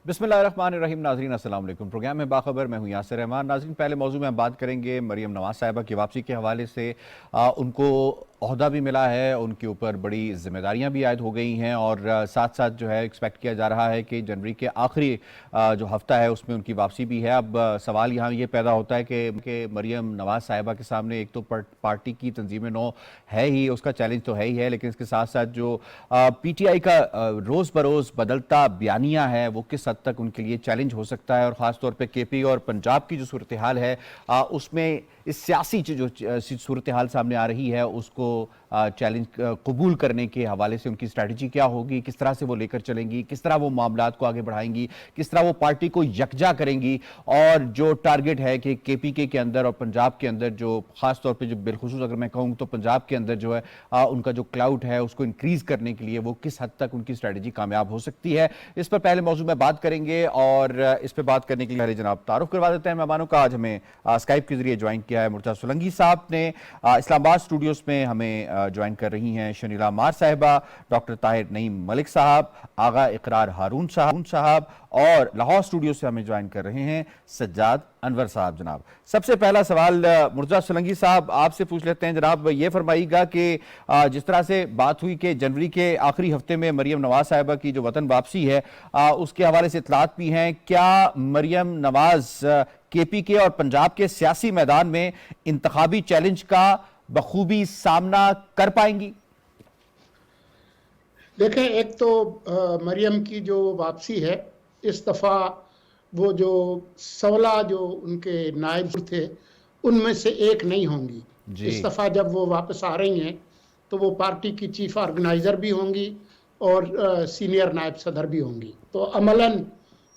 बिस्मिल्लाहिर्रहमानिर्रहीम। नाज़रीन अस्सलाम वालेकुम। प्रोग्राम में बाखबर, मैं हूँ यासिर रहमान। नाज़रीन, पहले मौजू में हम बात करेंगे मरियम नवाज साहिबा की वापसी के हवाले से। उनको ओहदा भी मिला है, उनके ऊपर बड़ी जिम्मेदारियां भी आयद हो गई हैं और साथ साथ जो है एक्सपेक्ट किया जा रहा है कि जनवरी के आखिरी जो हफ्ता है उसमें उनकी वापसी भी है। अब सवाल यहाँ ये पैदा होता है कि मरियम नवाज साहिबा के सामने एक तो पार्टी की तंजीम नौ है ही, उसका चैलेंज तो है ही है, लेकिन इसके साथ साथ जो PTI का रोज़ बरोज़ बदलता बयानिया है वो किस हद तक उनके लिए चैलेंज हो सकता है। और ख़ासतौर पर KP और पंजाब की जो सूरत हाल है उसमें इस सियासी जो सूरत हाल सामने आ रही है उसको चैलेंज कबूल करने के हवाले से उनकी स्ट्रैटेजी क्या होगी, किस तरह से वो लेकर चलेंगी, किस तरह वो मामलात को आगे बढ़ाएंगी, किस तरह वो पार्टी को यकजा करेंगी। और जो टारगेट है कि KPK के अंदर और पंजाब के अंदर जो खास तौर पे जो बिलखुसूस अगर मैं कहूँ तो पंजाब के अंदर जो है उनका जो क्लाउड है उसको इंक्रीज करने के लिए वो किस हद तक उनकी स्ट्रैटेजी कामयाब हो सकती है, इस पर पहले मौजूद में बात करेंगे। और इस पर बात करने के लिए जनाब तारुफ करवा देते हैं मेहमानों का। आज हमें स्काइप के जरिए ज्वाइन किया है मुर्तज़ा सोलंकी साहब ने। इस्लामाबाद स्टूडियोज में हमें ज्वाइन कर रही हैं शनीला मार साहिबा, डॉक्टर ताहिर नईम मलिक साहब, आगा इकरार हारून साहब, और लाहौर स्टूडियो से हमें ज्वाइन कर रहे हैं सज्जाद अनवर साहब। जनाब, सबसे पहला सवाल मुर्तज़ा सोलंकी साहब आपसे पूछ लेते हैं। जनाब, ये फरमाइएगा कि जिस तरह से बात हुई कि जनवरी के आखिरी हफ्ते में मरियम नवाज साहिबा की जो वतन वापसी है उसके हवाले से इतलात भी हैं, क्या मरियम नवाज KPK और पंजाब के सियासी मैदान में इंतखाबी चैलेंज का बखूबी सामना कर पाएंगी? देखें, एक तो मरियम की जो वापसी है इस दफ़ा वो जो 16 जो उनके नायब थे उनमें से एक नहीं होंगी। इस दफ़ा जब वो वापस आ रही हैं तो वो पार्टी की चीफ ऑर्गेनाइज़र भी होंगी और सीनियर नायब सदर भी होंगी। तो अमलन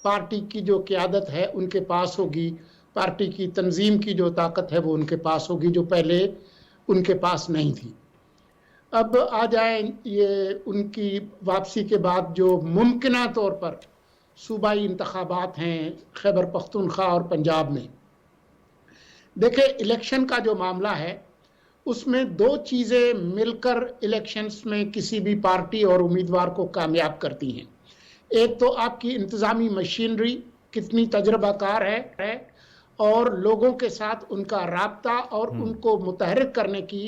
पार्टी की जो क़यादत है उनके पास होगी, पार्टी की तंजीम की जो ताकत है वो उनके पास होगी जो पहले उनके पास नहीं थी। अब आ जाए ये उनकी वापसी के बाद जो मुमकिना तौर पर सूबाई इंतखाबात हैं खैबर पख्तूनख्वा और पंजाब में। देखें, इलेक्शन का जो मामला है उसमें दो चीज़ें मिलकर इलेक्शंस में किसी भी पार्टी और उम्मीदवार को कामयाब करती हैं। एक तो आपकी इंतज़ामी मशीनरी कितनी तजर्बाकार है और लोगों के साथ उनका राब्ता और उनको मुतहरिक करने की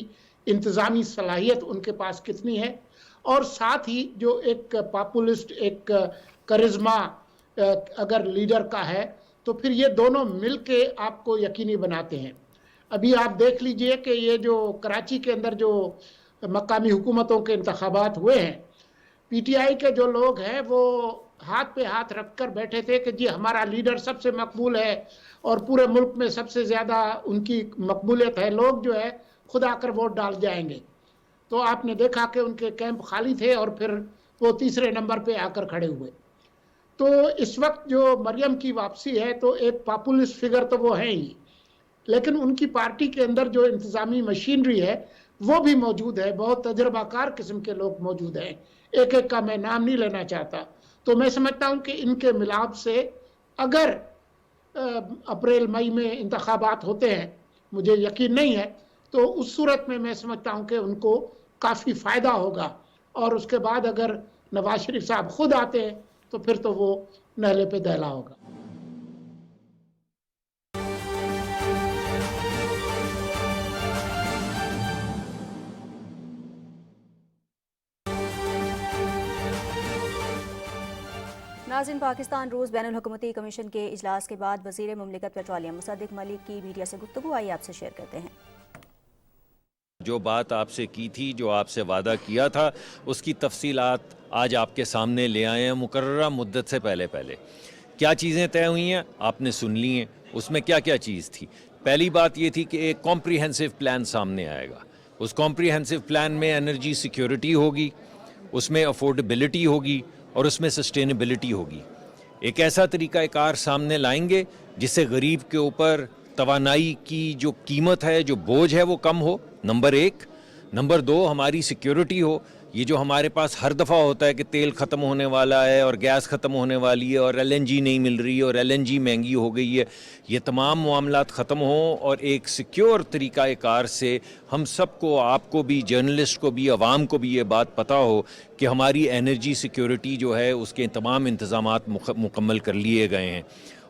इंतज़ामी सलाहियत उनके पास कितनी है, और साथ ही जो एक पॉपुलिस्ट एक करिश्मा अगर लीडर का है तो फिर ये दोनों मिलके आपको यकीनी बनाते हैं। अभी आप देख लीजिए कि ये जो कराची के अंदर जो मकामी हुकूमतों के इंतखाबात हुए हैं, PTI के जो लोग हैं वो हाथ पे हाथ रख कर बैठे थे कि जी हमारा लीडर सबसे मकबूल है और पूरे मुल्क में सबसे ज़्यादा उनकी मकबूलियत है, लोग जो है खुद आकर वोट डाल जाएंगे। तो आपने देखा कि उनके कैंप खाली थे और फिर वो तीसरे नंबर पे आकर खड़े हुए। तो इस वक्त जो मरियम की वापसी है तो एक पॉपुलिस्ट फिगर तो वो है ही, लेकिन उनकी पार्टी के अंदर जो इंतज़ामी मशीनरी है वो भी मौजूद है, बहुत तजर्बाकार किस्म के लोग मौजूद हैं। एक एक का मैं नाम नहीं लेना चाहता। तो मैं समझता हूँ कि इनके मिलाप से अगर अप्रैल मई में इंतखाबात होते हैं, मुझे यकीन नहीं है, तो उस सूरत में मैं समझता हूँ कि उनको काफ़ी फ़ायदा होगा। और उसके बाद अगर नवाज शरीफ साहब खुद आते हैं तो फिर तो वो नहले पे दहला होगा। नाज़रीन, पाकिस्तान रूस बैनुल हुकूमती कमीशन के इजलास के बाद वज़ीर मुमलिकत पेट्रोलियम मुसद्दिक मलिक की मीडिया से गुफ्तगू आइए आपसे शेयर करते हैं। जो बात आपसे की थी, जो आपसे वादा किया था, उसकी तफसीलात आज आपके सामने ले आए हैं। मुकर्ररा मुद्दत से पहले क्या चीज़ें तय हुई हैं आपने सुन ली हैं। उसमें क्या क्या चीज़ थी? पहली बात ये थी कि एक कॉम्प्रिहेंसिव प्लान सामने आएगा। उस कॉम्प्रिहेंसिव प्लान में एनर्जी सिक्योरिटी होगी, उसमें अफोर्डेबिलिटी होगी और उसमें सस्टेनेबिलिटी होगी। एक ऐसा तरीक़ाकार सामने लाएंगे जिससे गरीब के ऊपर तवानाई की जो कीमत है, जो बोझ है, वो कम हो, नंबर एक। नंबर दो, हमारी सिक्योरिटी हो, ये जो हमारे पास हर दफ़ा होता है कि तेल ख़त्म होने वाला है और गैस ख़त्म होने वाली है और LNG नहीं मिल रही है और LNG महंगी हो गई है, ये तमाम मामलात ख़त्म हों और एक सिक्योर तरीक़ाकार से हम सबको, आपको भी, जर्नलिस्ट को भी, आवाम को भी ये बात पता हो कि हमारी एनर्जी सिक्योरिटी जो है उसके तमाम इंतज़ामात मुकम्मल कर लिए गए हैं।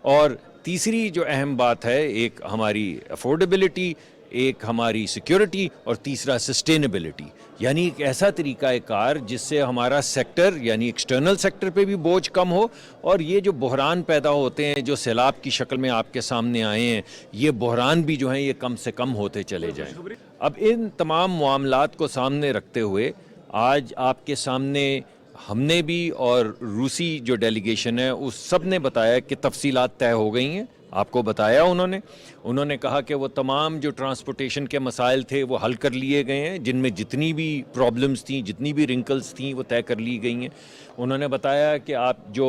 और तीसरी जो अहम बात है, एक हमारी अफोर्डेबिलिटी, एक हमारी सिक्योरिटी और तीसरा सस्टेनेबिलिटी, यानी एक ऐसा तरीक़ाकार जिससे हमारा सेक्टर यानी एक्सटर्नल सेक्टर पे भी बोझ कम हो और ये जो बहरान पैदा होते हैं जो सैलाब की शक्ल में आपके सामने आए हैं, ये बहरान भी जो हैं ये कम से कम होते चले जाएं। अब इन तमाम मामलात को सामने रखते हुए आज आपके सामने हमने भी और रूसी जो डेलीगेशन है उस सब ने बताया कि तफसीलात तय हो गई हैं। आपको बताया उन्होंने कहा कि वो तमाम जो ट्रांसपोर्टेशन के मसाइल थे वो हल कर लिए गए हैं, जिनमें जितनी भी प्रॉब्लम्स थी, जितनी भी रिंकल्स थी वो तय कर ली गई हैं। उन्होंने बताया कि आप जो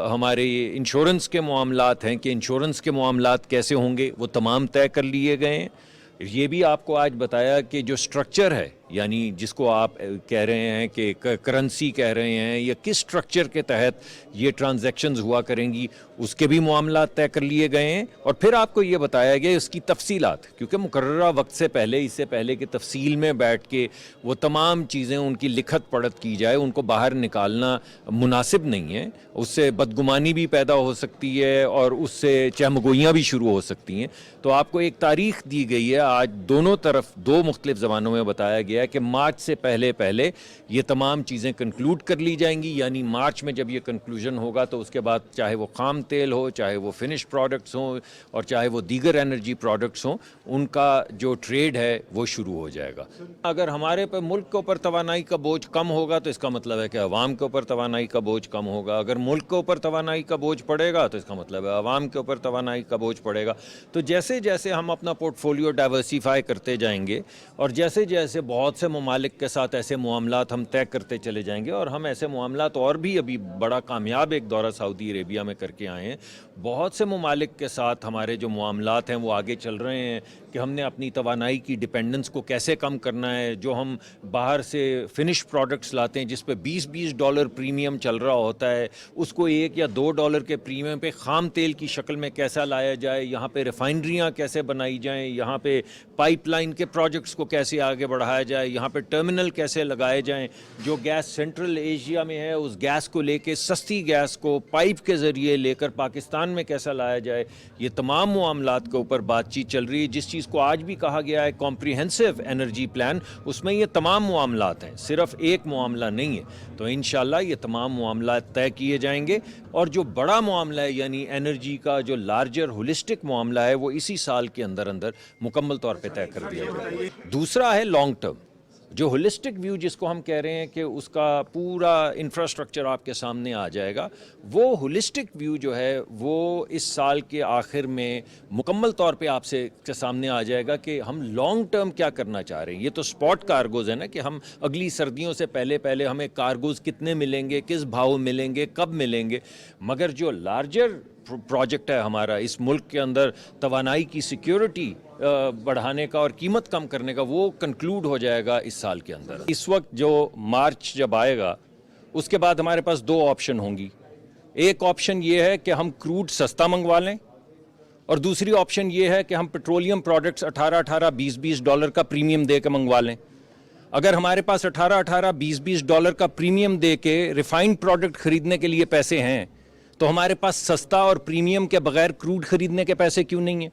हमारे इंश्योरेंस के मामलात हैं कि इंश्योरेंस के मामलात कैसे होंगे वो तमाम तय कर लिए गए हैं। ये भी आपको आज बताया कि जो स्ट्रक्चर है, यानी जिसको आप कह रहे हैं कि करेंसी कह रहे हैं, या किस स्ट्रक्चर के तहत ये ट्रांजैक्शंस हुआ करेंगी, उसके भी मामला तय कर लिए गए हैं। और फिर आपको ये बताया गया उसकी तफसीलात, क्योंकि मुकर्ररा वक्त से पहले, इससे पहले कि तफसील में बैठ के वो तमाम चीज़ें उनकी लिखत पढ़त की जाए, उनको बाहर निकालना मुनासिब नहीं है। उससे बदगुमानी भी पैदा हो सकती है और उससे चहमगोइयाँ भी शुरू हो सकती हैं। तो आपको एक तारीख दी गई है, आज दोनों तरफ दो मुख्तलिफ ज़बानों में बताया गया है कि मार्च से पहले ये तमाम चीज़ें कंक्लूड कर ली जाएंगी। यानी मार्च में जब ये कंक्लूजन होगा तो उसके बाद चाहे वो खाम तेल हो, चाहे वो फिनिश प्रोडक्ट्स हों और चाहे वो दीगर एनर्जी प्रोडक्ट्स हों, उनका जो ट्रेड है वो शुरू हो जाएगा। अगर हमारे पर मुल्क के ऊपर तवानाई का बोझ कम होगा तो इसका मतलब है कि अवाम के ऊपर तवानाई का बोझ कम होगा। अगर मुल्क के ऊपर तवानाई का बोझ पड़ेगा तो इसका मतलब है अवाम के ऊपर तवानाई का बोझ पड़ेगा। तो जैसे जैसे हम अपना पोर्टफोलियो डाइवर्सिफाई करते जाएंगे और जैसे जैसे बहुत से ममालिक के साथ ऐसे मामलात हम तय करते चले जाएंगे, और हम ऐसे मामलात और भी अभी बड़ा कामयाब एक दौरा सऊदी अरेबिया में करके आए हैं। बहुत से ममालिक के साथ हमारे जो मामलात हैं वो आगे चल रहे हैं कि हमने अपनी तवानाई की डिपेंडेंस को कैसे कम करना है। जो हम बाहर से फिनिश प्रोडक्ट्स लाते हैं जिस पे $20 प्रीमियम चल रहा होता है, उसको $1 या $2 के प्रीमियम पे खाम तेल की शक्ल में कैसा लाया जाए, यहाँ पे रिफाइनरियाँ कैसे बनाई जाएं, यहाँ पे पाइपलाइन के प्रोजेक्ट्स को कैसे आगे बढ़ाया जाए, यहाँ पे टर्मिनल कैसे लगाए जाएं। जो गैस सेंट्रल एशिया में है उस गैस को लेके, सस्ती गैस को पाइप के ज़रिए लेकर पाकिस्तान में कैसा लाया जाए, ये तमाम मामलात के ऊपर बातचीत चल रही है। जिस चीज़ को आज भी कहा गया है कॉम्प्रिहेंसिव एनर्जी प्लान, उसमें ये तमाम मामलात हैं, सिर्फ एक मामला नहीं है। तो इंशाल्लाह ये तमाम मामलात तय किए जाएंगे और जो बड़ा मामला है यानी एनर्जी का जो लार्जर होलिस्टिक मामला है वो इसी साल के अंदर अंदर मुकम्मल तौर पे तय कर दिया जाएगा। दूसरा है लॉन्ग टर्म, जो होलिस्टिक व्यू जिसको हम कह रहे हैं कि उसका पूरा इंफ्रास्ट्रक्चर आपके सामने आ जाएगा। वो होलिस्टिक व्यू जो है वो इस साल के आखिर में मुकम्मल तौर पे आपसे के सामने आ जाएगा कि हम लॉन्ग टर्म क्या करना चाह रहे हैं। ये तो स्पॉट कार्गोज़ है ना कि हम अगली सर्दियों से पहले हमें कार्गोज़ कितने मिलेंगे, किस भाव मिलेंगे, कब मिलेंगे। मगर जो लार्जर प्रोजेक्ट है हमारा इस मुल्क के अंदर तवानाई की सिक्योरिटी बढ़ाने का और कीमत कम करने का, वो कंक्लूड हो जाएगा इस साल के अंदर। इस वक्त जो मार्च जब आएगा उसके बाद हमारे पास दो ऑप्शन होंगी। एक ऑप्शन ये है कि हम क्रूड सस्ता मंगवा लें और दूसरी ऑप्शन ये है कि हम पेट्रोलियम प्रोडक्ट्स 18-18, 20-20 डॉलर का प्रीमियम दे के मंगवा लें। अगर हमारे पास 18-18, 20-20 डॉलर का प्रीमियम दे के रिफाइंड प्रोडक्ट खरीदने के लिए पैसे हैं तो हमारे पास सस्ता और प्रीमियम के बगैर क्रूड खरीदने के पैसे क्यों नहीं हैं।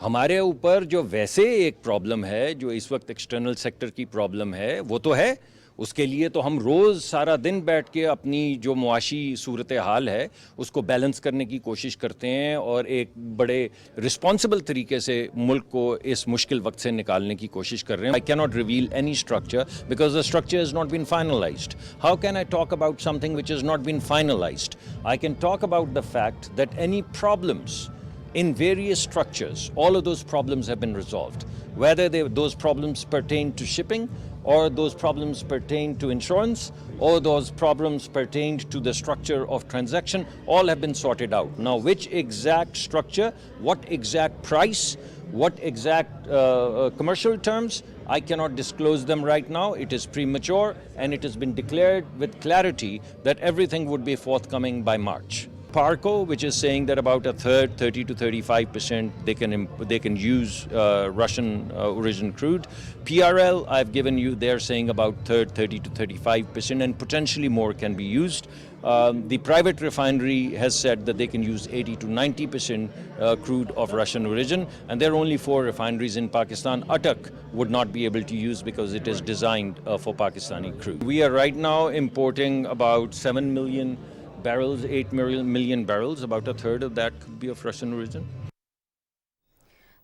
हमारे ऊपर जो वैसे एक प्रॉब्लम है, जो इस वक्त एक्सटर्नल सेक्टर की प्रॉब्लम है, वो तो है। उसके लिए तो हम रोज़ सारा दिन बैठ के अपनी जो मुआशी सूरत हाल है उसको बैलेंस करने की कोशिश करते हैं और एक बड़े रिस्पॉन्सिबल तरीके से मुल्क को इस मुश्किल वक्त से निकालने की कोशिश कर रहे हैं। I can not reveal any structure because the structure is not been finalised. How can I talk about something which is not been finalised? I can talk about the fact that any problems in various structures, all of those problems have been resolved. Whether those problems pertain to shipping, or those problems pertain to insurance, or those problems pertain to the structure of transaction, all have been sorted out. Now, which exact structure, what exact price, What exact commercial terms, I cannot disclose them right now. It is premature, and it has been declared with clarity that everything would be forthcoming by March. Parco, which is saying that about a third, 30 to 35%, they can use Russian origin crude. PRL, I've given you, they're saying about third, 30 to 35%, and potentially more can be used. The private refinery has said that they can use 80 to 90% crude of Russian origin, and there are only 4 refineries in Pakistan. Attak would not be able to use because it is designed for Pakistani crude. We are right now importing about 7 million barrels, 8 million barrels, about a third of that could be of Russian origin.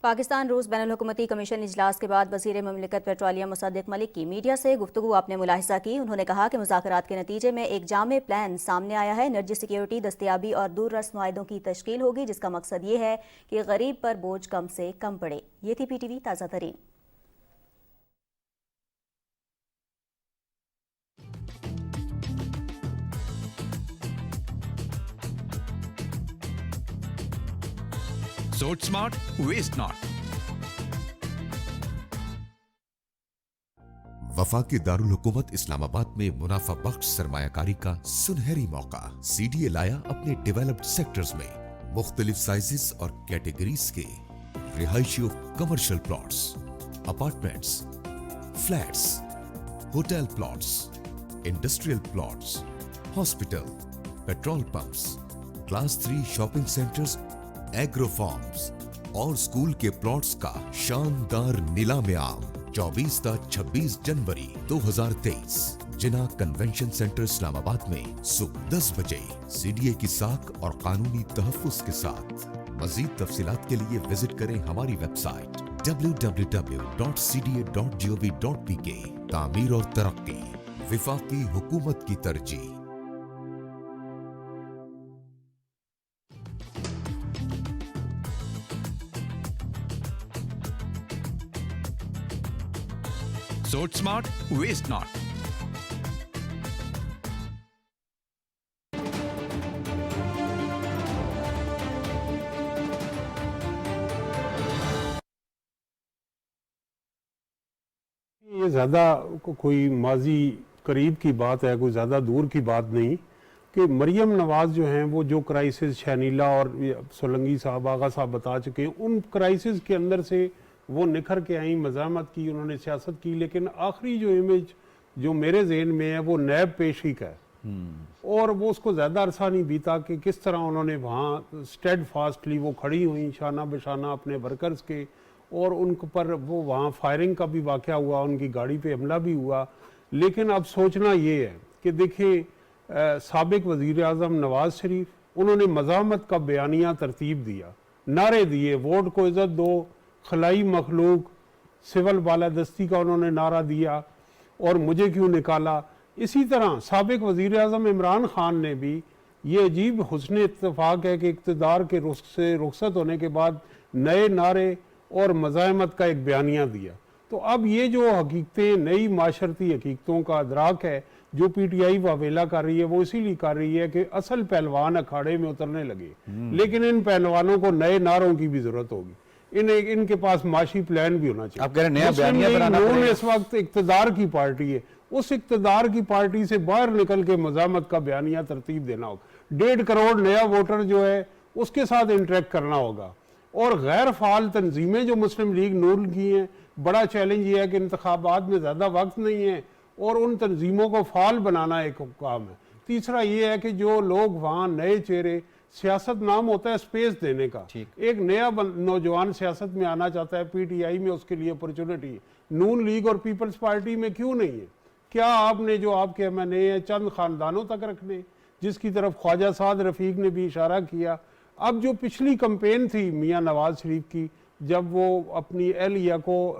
Pakistan रूस बैनुल हुकूमती commission इजलास के बाद वज़ीर मुमलिकत petroleum Mossadegh Malik की media से गुफ्तगू आपने मुलाहिजा की। उन्होंने कहा कि मुज़ाकरात के नतीजे में एक जामे प्लान सामने आया है। एनर्जी सिक्योरिटी, दस्तयाबी और दूररस मुआहिदों की तश्कील होगी, जिसका मकसद ये है कि गरीब पर बोझ कम से कम पड़े। ये थी PTV ताज़ा तरीन। Sort smart, waste not. वफाकी दारुल हुकूमत इस्लामाबाद में मुनाफा बख्श सरमायाकारी का सुनहरी मौका। CDA लाया अपने डेवलप्ड सेक्टर्स में मुख्तलिफ साइजेस और कैटेगरीज के रिहायशी commercial plots, apartments, flats, hotel plots, industrial plots, hospital, petrol pumps, class 3 shopping centres, agro farms और स्कूल के प्लॉट्स का शानदार नीलाम आम 24 ता 26 जनवरी 2023 जिना कन्वेंशन सेंटर इस्लामाबाद में सुबह 10 बजे CDA की साख और कानूनी तहफ़्फ़ुज़ के साथ। मज़ीद तफ़सीलात के लिए विजिट करें हमारी वेबसाइट www.cda.gov.pk। तामीर और तरक्की, विफाकी हुकूमत की तरजीह। Sort smart, waste not. ये ज़्यादा कोई माजी करीब की बात है, कोई ज़्यादा दूर की बात नहीं कि मरियम नवाज़ जो हैं वो जो क्राइसिस शैनीला और सोलंगी साहब, आगा साहब बता चुके हैं, उन क्राइसिस के अंदर से वो निखर के आई, मज़ामत की, उन्होंने सियासत की। लेकिन आखिरी जो इमेज जो मेरे जहन में है वो नैब पेशी का है और वो उसको ज़्यादा अरसा नहीं बीता कि किस तरह उन्होंने वहाँ स्टेड फास्टली वो खड़ी हुई शाना बशाना अपने वर्कर्स के, और उन पर वो वहाँ फायरिंग का भी वाक़या हुआ, उनकी गाड़ी पे हमला भी हुआ। लेकिन अब सोचना ये है कि देखिए साबिक वज़ीर आज़म नवाज़ शरीफ उन्होंने मज़ामत का बयानिया तरतीब दिया, नारे दिए, वोट को इज़्ज़त दो, खलाई मखलूक, सिविल बालादस्ती का उन्होंने नारा दिया और मुझे क्यों निकाला। इसी तरह साबिक वज़ीर आज़म इमरान खान ने भी ये अजीब हुस्न इत्तेफाक है कि इक़्तिदार के से रुखसत होने के बाद नए नारे और मज़ाहमत का एक बयानिया दिया। तो अब ये जो हकीकतें, नई माशरती हकीकतों का अदराक है जो PTI वावेला कर रही है, वो इसीलिए कर रही है कि असल पहलवान अखाड़े में उतरने लगे। लेकिन इन पहलवानों को नए नारों की भी ज़रूरत होगी, इनके पास माशी प्लान भी होना चाहिए। आप कह रहे हैं नया बयानिया बनाना पड़ेगा। इस वक्त इक़्तिदार की पार्टी है, उस इक़्तिदार की पार्टी से बाहर निकल के मज़ामत का बयानिया तरतीब देना होगा। 1.5 करोड़ नया वोटर जो है उसके साथ इंटरेक्ट करना होगा। और गैर फाल तंजीमें जो मुस्लिम लीग नून की हैं, बड़ा चैलेंज ये है कि इंतखाबात में ज़्यादा वक्त नहीं है और उन तंजीमों को फाल बनाना एक काम है। तीसरा ये है कि जो लोग वहाँ नए चेहरे, सियासत नाम होता है स्पेस देने का, एक नया नौजवान सियासत में आना चाहता है, PTI में उसके लिए अपॉर्चुनिटी है, नून लीग और पीपल्स पार्टी में क्यों नहीं है? क्या आपने जो आपके MNA है चंद खानदानों तक रखने, जिसकी तरफ ख्वाजा साद रफ़ीक ने भी इशारा किया। अब जो पिछली कंपेन थी मियाँ नवाज शरीफ की, जब वो अपनी एहलिया को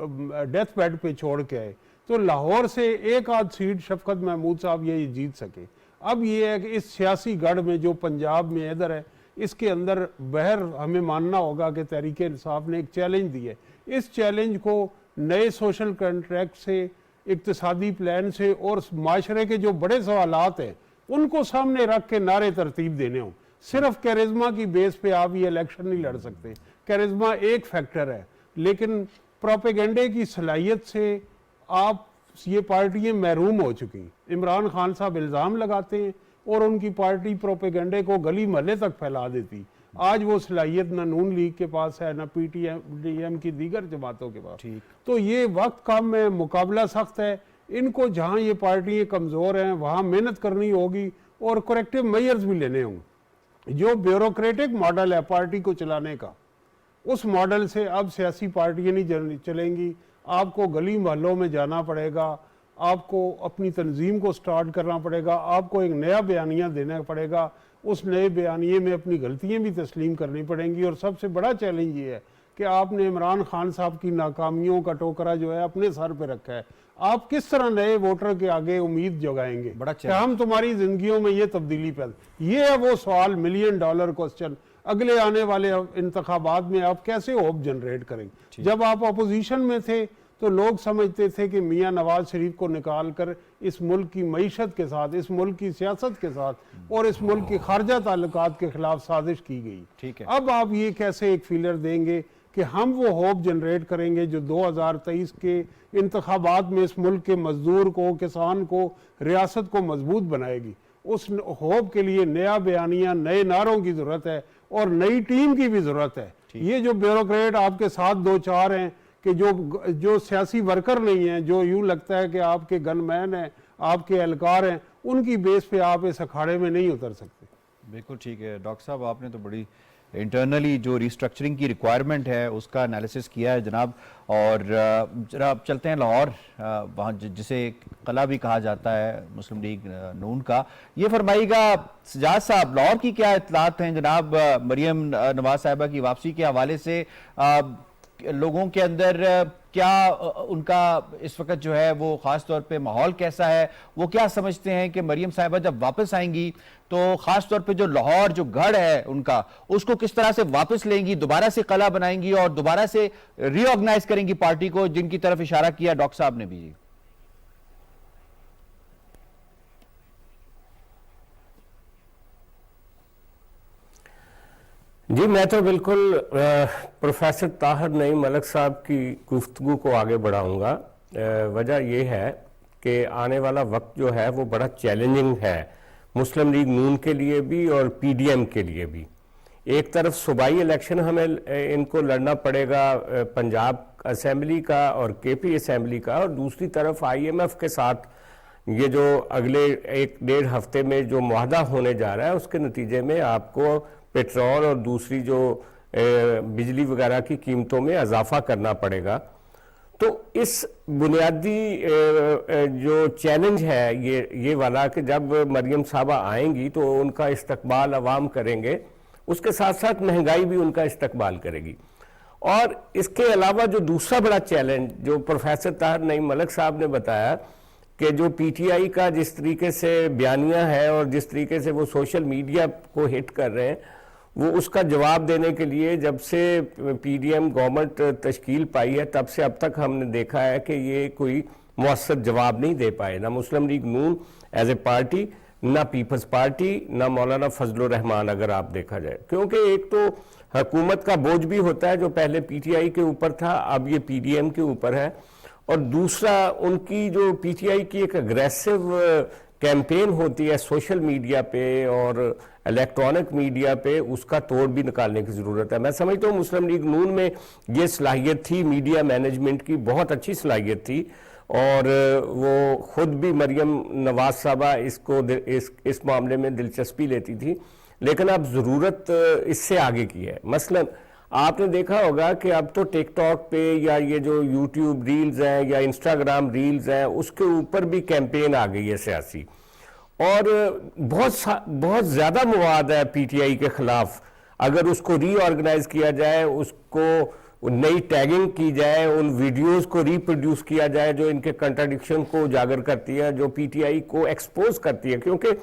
डेथ बेड पे छोड़ के आए, तो लाहौर से एक आध सीट शफकत महमूद साहब ये जीत सके। अब ये है कि इस सियासी गढ़ में जो पंजाब में इधर है, इसके अंदर बहर हमें मानना होगा कि तहरीक इंसाफ ने एक चैलेंज दिया है। इस चैलेंज को नए सोशल कॉन्ट्रैक्ट से, इक्तिसादी प्लान से और माशरे के जो बड़े सवालात हैं उनको सामने रख के नारे तरतीब देने हों। सिर्फ कैरिज्मा की बेस पे आप ये इलेक्शन नहीं लड़ सकते। कैरिज्मा एक फैक्टर है, लेकिन प्रोपेगेंडे की सलाहियत से आप ये पार्टियां महरूम हो चुकी। इमरान खान साहब इल्ज़ाम लगाते हैं और उनकी पार्टी प्रोपेगेंडे को गली महल्ले तक फैला देती। आज वो सलाहियत ना नून लीग के पास है, ना PTM की दीगर जमातों के पास। तो ये वक्त कम है, मुकाबला सख्त है। इनको जहाँ ये पार्टियाँ कमज़ोर हैं वहाँ मेहनत करनी होगी और करेक्टिव मेजर्स भी लेने होंगे। जो ब्यूरोक्रेटिक मॉडल है पार्टी को चलाने का, उस मॉडल से अब सियासी पार्टियाँ नहीं चलेंगी। आपको गली मोहल्लों में जाना पड़ेगा, आपको अपनी तंजीम को स्टार्ट करना पड़ेगा, आपको एक नया बयानिया देना पड़ेगा, उस नए बयानिए में अपनी गलतियां भी तस्लीम करनी पड़ेंगी। और सबसे बड़ा चैलेंज ये है कि आपने इमरान खान साहब की नाकामियों का टोकरा जो है अपने सर पे रखा है। आप किस तरह नए वोटर के आगे उम्मीद जगाएंगे कि हम तुम्हारी जिंदगियों में ये तब्दीली पैदा, ये है वो सवाल, $1 मिलियन क्वेश्चन। अगले आने वाले इंतखाबात में आप कैसे होप जनरेट करेंगे? जब आप अपोजिशन में थे तो लोग समझते थे कि मियां नवाज शरीफ को निकाल कर इस मुल्क की मईशत के साथ, इस मुल्क की सियासत के साथ और इस मुल्क की खारजा ताल्लुकात के खिलाफ साजिश की गई। ठीक है। अब आप ये कैसे एक फीलर देंगे कि हम वो होप जनरेट करेंगे जो 2023 के इंतखाबात में इस मुल्क के मजदूर को, किसान को, रियासत को मजबूत बनाएगी? उस होप के लिए नया बयानिया, नए नारों की जरूरत है और नई टीम की भी जरूरत है। ये जो ब्यूरोक्रेट आपके साथ 2-4 हैं कि जो सियासी वर्कर नहीं हैं, जो यूं लगता है कि आपके गनमैन हैं, आपके एहलकार हैं, उनकी बेस पे आप इस अखाड़े में नहीं उतर सकते। बिल्कुल ठीक है डॉक्टर साहब, आपने तो बड़ी इंटरनली जो रिस्ट्रक्चरिंग की रिक्वायरमेंट है उसका एनालिसिस किया है जनाब। और जरा आप चलते हैं लाहौर, वहाँ जिसे कला भी कहा जाता है मुस्लिम लीग नून का। ये फरमाइएगा सजाद साहब, लाहौर की क्या इत्तलात हैं जनाब मरियम नवाज साहिबा की वापसी के हवाले से? लोगों के अंदर क्या उनका इस वक्त जो है वो ख़ास तौर पे माहौल कैसा है? वो क्या समझते हैं कि मरियम साहिबा जब वापस आएंगी तो ख़ास तौर पे जो लाहौर जो गढ़ है उनका, उसको किस तरह से वापस लेंगी, दोबारा से कला बनाएंगी और दोबारा से रीऑर्गेनाइज करेंगी पार्टी को, जिनकी तरफ इशारा किया डॉक्टर साहब ने भी? जी मैं तो बिल्कुल प्रोफेसर ताहिर नईम मलिक साहब की गुफ्तगू को आगे बढ़ाऊंगा। वजह यह है कि आने वाला वक्त जो है वो बड़ा चैलेंजिंग है मुस्लिम लीग नून के लिए भी और PDM के लिए भी। एक तरफ सूबाई इलेक्शन हमें इनको लड़ना पड़ेगा पंजाब असेंबली का और KP असेंबली का, और दूसरी तरफ IMF के साथ ये जो अगले 1-1.5 हफ्ते में जो मुआहदा होने जा रहा है उसके नतीजे में आपको पेट्रोल और दूसरी जो बिजली वगैरह की कीमतों में इजाफा करना पड़ेगा। तो इस बुनियादी जो चैलेंज है ये वाला कि जब मरियम साहबा आएंगी तो उनका इस्तकबाल अवाम करेंगे, उसके साथ साथ महंगाई भी उनका इस्तकबाल करेगी। और इसके अलावा जो दूसरा बड़ा चैलेंज जो प्रोफेसर ताहिर नईम मलिक साहब ने बताया कि जो PTI का जिस तरीके से बयानिया है और जिस तरीके से वो सोशल मीडिया को हिट कर रहे हैं, वो उसका जवाब देने के लिए जब से PDM गवर्नमेंट तश्कील पाई है तब से अब तक हमने देखा है कि ये कोई मुअस्सर जवाब नहीं दे पाए, ना Muslim League Noon as a party, ना पीपल्स पार्टी, ना मौलाना फजलुर रहमान, अगर आप देखा जाए। क्योंकि एक तो हुकूमत का बोझ भी होता है जो पहले PTI के ऊपर था, अब ये PDM के ऊपर है, और दूसरा उनकी जो PTI की एक अग्रेसिव कैंपेन होती है सोशल मीडिया पे और इलेक्ट्रॉनिक मीडिया पे, उसका तोड़ भी निकालने की ज़रूरत है। मैं समझता हूँ मुस्लिम लीग नून में ये सलाहियत थी, मीडिया मैनेजमेंट की बहुत अच्छी सलाहियत थी, और वो खुद भी मरियम नवाज साहबा इस मामले में दिलचस्पी लेती थी, लेकिन अब ज़रूरत इससे आगे की है। मसलन आपने देखा होगा कि अब तो टिकटॉक पे या ये जो यूट्यूब रील्स हैं या इंस्टाग्राम रील्स हैं उसके ऊपर भी कैंपेन आ गई है सियासी, और बहुत ज़्यादा मवाद है PTI के ख़िलाफ़। अगर उसको रीऑर्गेनाइज किया जाए, उसको नई टैगिंग की जाए, उन वीडियोस को रीप्रोड्यूस किया जाए जो इनके कंट्राडिक्शन को उजागर करती है, जो PTI को एक्सपोज करती है, क्योंकि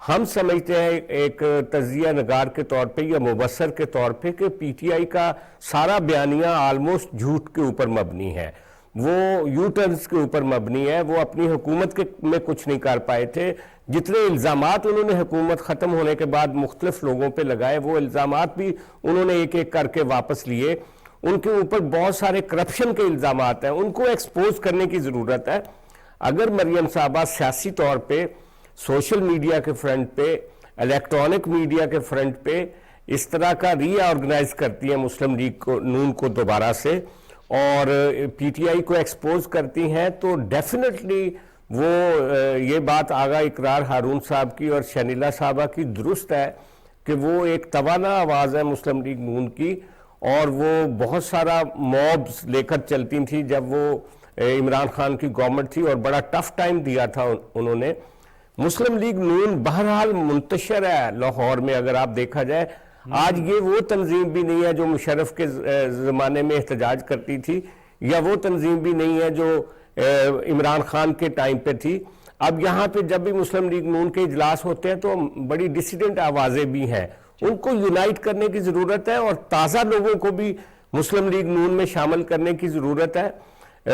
हम समझते हैं एक तजिया नगार के तौर पे या मुबस्सर के तौर पे कि PTI का सारा बयानिया आलमोस्ट झूठ के ऊपर मबनी है, वो यू टर्न्स के ऊपर मबनी है। वो अपनी हुकूमत में कुछ नहीं कर पाए थे, जितने इल्ज़ामात उन्होंने हुकूमत ख़त्म होने के बाद मुख्तलिफ लोगों पे लगाए वो इल्ज़ामात भी उन्होंने एक एक करके वापस लिए, उनके ऊपर बहुत सारे करप्शन के इल्ज़ाम हैं, उनको एक्सपोज करने की ज़रूरत है। अगर मरियम साहबा सियासी तौर पे, सोशल मीडिया के फ्रंट पे, इलेक्ट्रॉनिक मीडिया के फ्रंट पे इस तरह का रीऑर्गेनाइज करती हैं मुस्लिम लीग को, नून को दोबारा से, और पीटीआई को एक्सपोज करती हैं, तो डेफिनेटली वो ये बात आगा इकरार हारून साहब की और शनीला साहबा की दुरुस्त है कि वो एक तवाना आवाज़ है मुस्लिम लीग नून की, और वो बहुत सारा मॉब्स लेकर चलती थी जब वो इमरान खान की गवर्नमेंट थी, और बड़ा टफ टाइम दिया था उन्होंने। मुस्लिम लीग नून बहरहाल मुंतशर है लाहौर में, अगर आप देखा जाए आज ये वो तंजीम भी नहीं है जो मुशर्रफ के ज़माने में एहतजाज करती थी, या वो तंजीम भी नहीं है जो इमरान खान के टाइम पे थी। अब यहाँ पे जब भी मुस्लिम लीग नून के इजलास होते हैं तो बड़ी डिसिडेंट आवाज़ें भी हैं, उनको यूनाइट करने की ज़रूरत है और ताज़ा लोगों को भी मुस्लिम लीग नून में शामिल करने की ज़रूरत है।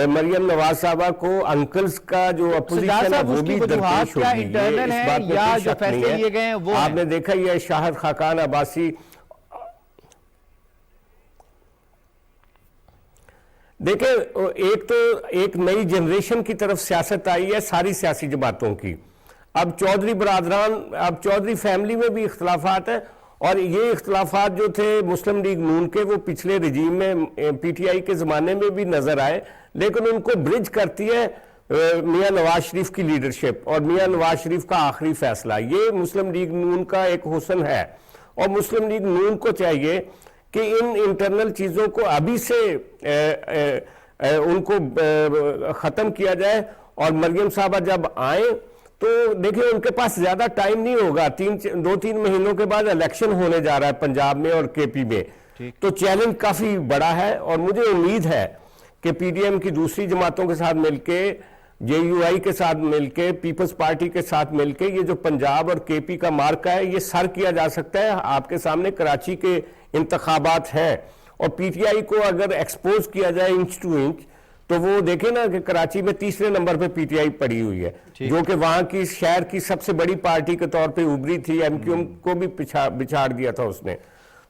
मरियम नवाज साहबा को अंकल्स का जो अपोजिशन है वो भी दरपेश होगी, इस बात में कोई शक नहीं है। आपने देखा ये शाहिद खाकान अब्बासी, देखिए एक नई जनरेशन की तरफ सियासत आई है सारी सियासी जमातों की। अब चौधरी बरादरान, अब चौधरी फैमिली में भी इख्तलाफात है, और ये इख्तलाफात जो थे मुस्लिम लीग नून के वो पिछले रजीम में पीटीआई के ज़माने में भी नज़र आए, लेकिन उनको ब्रिज करती है मियाँ नवाज शरीफ की लीडरशिप और मियाँ नवाज शरीफ का आखिरी फैसला। ये मुस्लिम लीग नून का एक हुस्न है, और मुस्लिम लीग नून को चाहिए कि इन इंटरनल चीज़ों को अभी से उनको ख़त्म किया जाए, और मरियम साहबा जब आए तो देखिए उनके पास ज़्यादा टाइम नहीं होगा, 2-3 महीनों के बाद इलेक्शन होने जा रहा है पंजाब में और केपी में, तो चैलेंज काफ़ी बड़ा है। और मुझे उम्मीद है कि पीडीएम की दूसरी जमातों के साथ मिलके, जेयूआई के साथ मिलके, पीपल्स पार्टी के साथ मिलके ये जो पंजाब और केपी का मार्का है ये सर किया जा सकता है। आपके सामने कराची के इंतखाबात हैं, और पीटीआई को अगर एक्सपोज किया जाए इंच टू इंच, तो वो देखे ना कि कराची में तीसरे नंबर पे पीटीआई पड़ी हुई है, जो कि वहां की शहर की सबसे बड़ी पार्टी के तौर पे उभरी थी, एमक्यूएम को भी बिछाड़ दिया था उसने।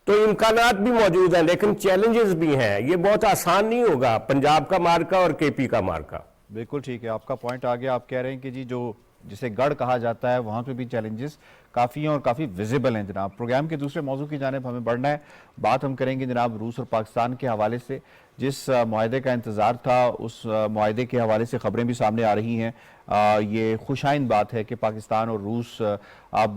तो इम्कानात भी मौजूद हैं, लेकिन चैलेंजेस भी हैं। ये बहुत आसान नहीं होगा पंजाब का मार्का और केपी का मार्का। बिल्कुल ठीक है, आपका पॉइंट आ गया। आप कह रहे हैं कि जी जो जिसे गढ़ कहा जाता है वहाँ पे भी चैलेंजेस काफ़ी हैं और काफ़ी विजिबल हैं। जनाब प्रोग्राम के दूसरे मौजू की जानिब हमें बढ़ना है। बात हम करेंगे जनाब रूस और पाकिस्तान के हवाले से। जिस मुआहदे का इंतज़ार था उस मुआहदे के हवाले से ख़बरें भी सामने आ रही हैं। ये खुशाइन बात है कि पाकिस्तान और रूस अब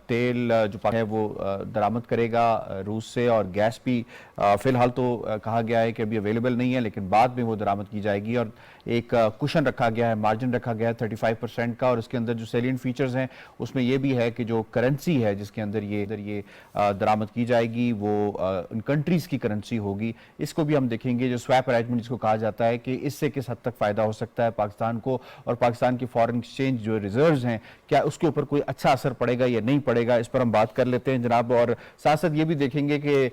तेल जो है वो दरामद करेगा रूस से, और गैस भी फ़िलहाल तो कहा गया है कि अभी अवेलेबल नहीं है, लेकिन बाद में वो दरामद की जाएगी। और एक कुशन रखा गया है, मार्जिन रखा गया है 35% का, और इसके अंदर जो सेलिएंट फीचर्स हैं उसमें ये भी है कि जो करेंसी है जिसके अंदर ये दरामद की जाएगी वो उन कंट्रीज़ की करेंसी होगी। इसको भी हम देखेंगे, जो स्वैप अरेंजमेंट जिसको कहा जाता है कि इससे किस हद तक फ़ायदा हो सकता है पाकिस्तान को, और पाकिस्तान की फॉरेन एक्सचेंज जो रिजर्व्स हैं क्या उसके ऊपर कोई अच्छा असर पड़ेगा या नहीं पड़ेगा, इस पर हम बात कर लेते हैं जनाब। और साथ साथ ये भी देखेंगे कि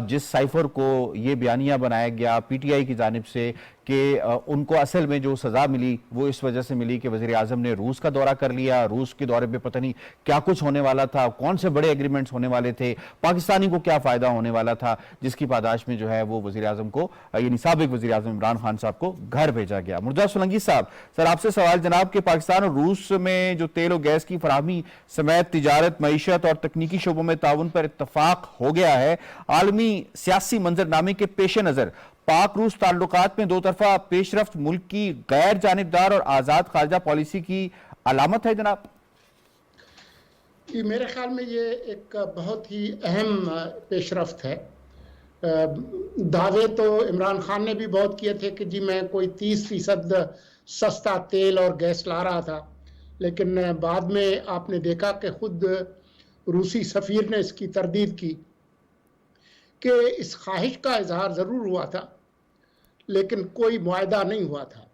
जिस साइफर को ये बयानिया बनाया गया पीटीआई की जानिब से कि उनको असल में जो सज़ा मिली वो इस वजह से मिली कि वज़ीर आज़म ने रूस का दौरा कर लिया, रूस के दौरे पे पता नहीं क्या कुछ होने वाला था, कौन से बड़े एग्रीमेंट्स होने वाले थे, पाकिस्तानी को क्या फ़ायदा होने वाला था, जिसकी पादाश में जो है वो वज़ीर आज़म को यानी साबिक वज़ीर आज़म इमरान खान साहब को घर भेजा गया। मुर्जा सोलंकी साहब, सर आपसे सवाल जनाब कि पाकिस्तान और रूस में जो तेल और गैस की फराहमी समेत तिजारत, मईशत और तकनीकी शोबों में ताउन पर इत्तफाक हो गया है। आलमी सियासी मंजरनामे के पेश नज़र पाक रूस ताल्लुकात में दो तरफा पेशरफ्त मुल्क की गैर जानिबदार और आज़ाद खारजा पॉलिसी की अलामत है जनाब। मेरे ख्याल में ये एक बहुत ही अहम पेशरफ्त है। दावे तो इमरान खान ने भी बहुत किए थे कि जी मैं कोई 30% सस्ता तेल और गैस ला रहा था, लेकिन बाद में आपने देखा कि खुद रूसी सफ़ीर ने इसकी तरदीद की कि इस ख्वाहिश का इजहार ज़रूर हुआ था लेकिन कोई मुआहदा नहीं हुआ था।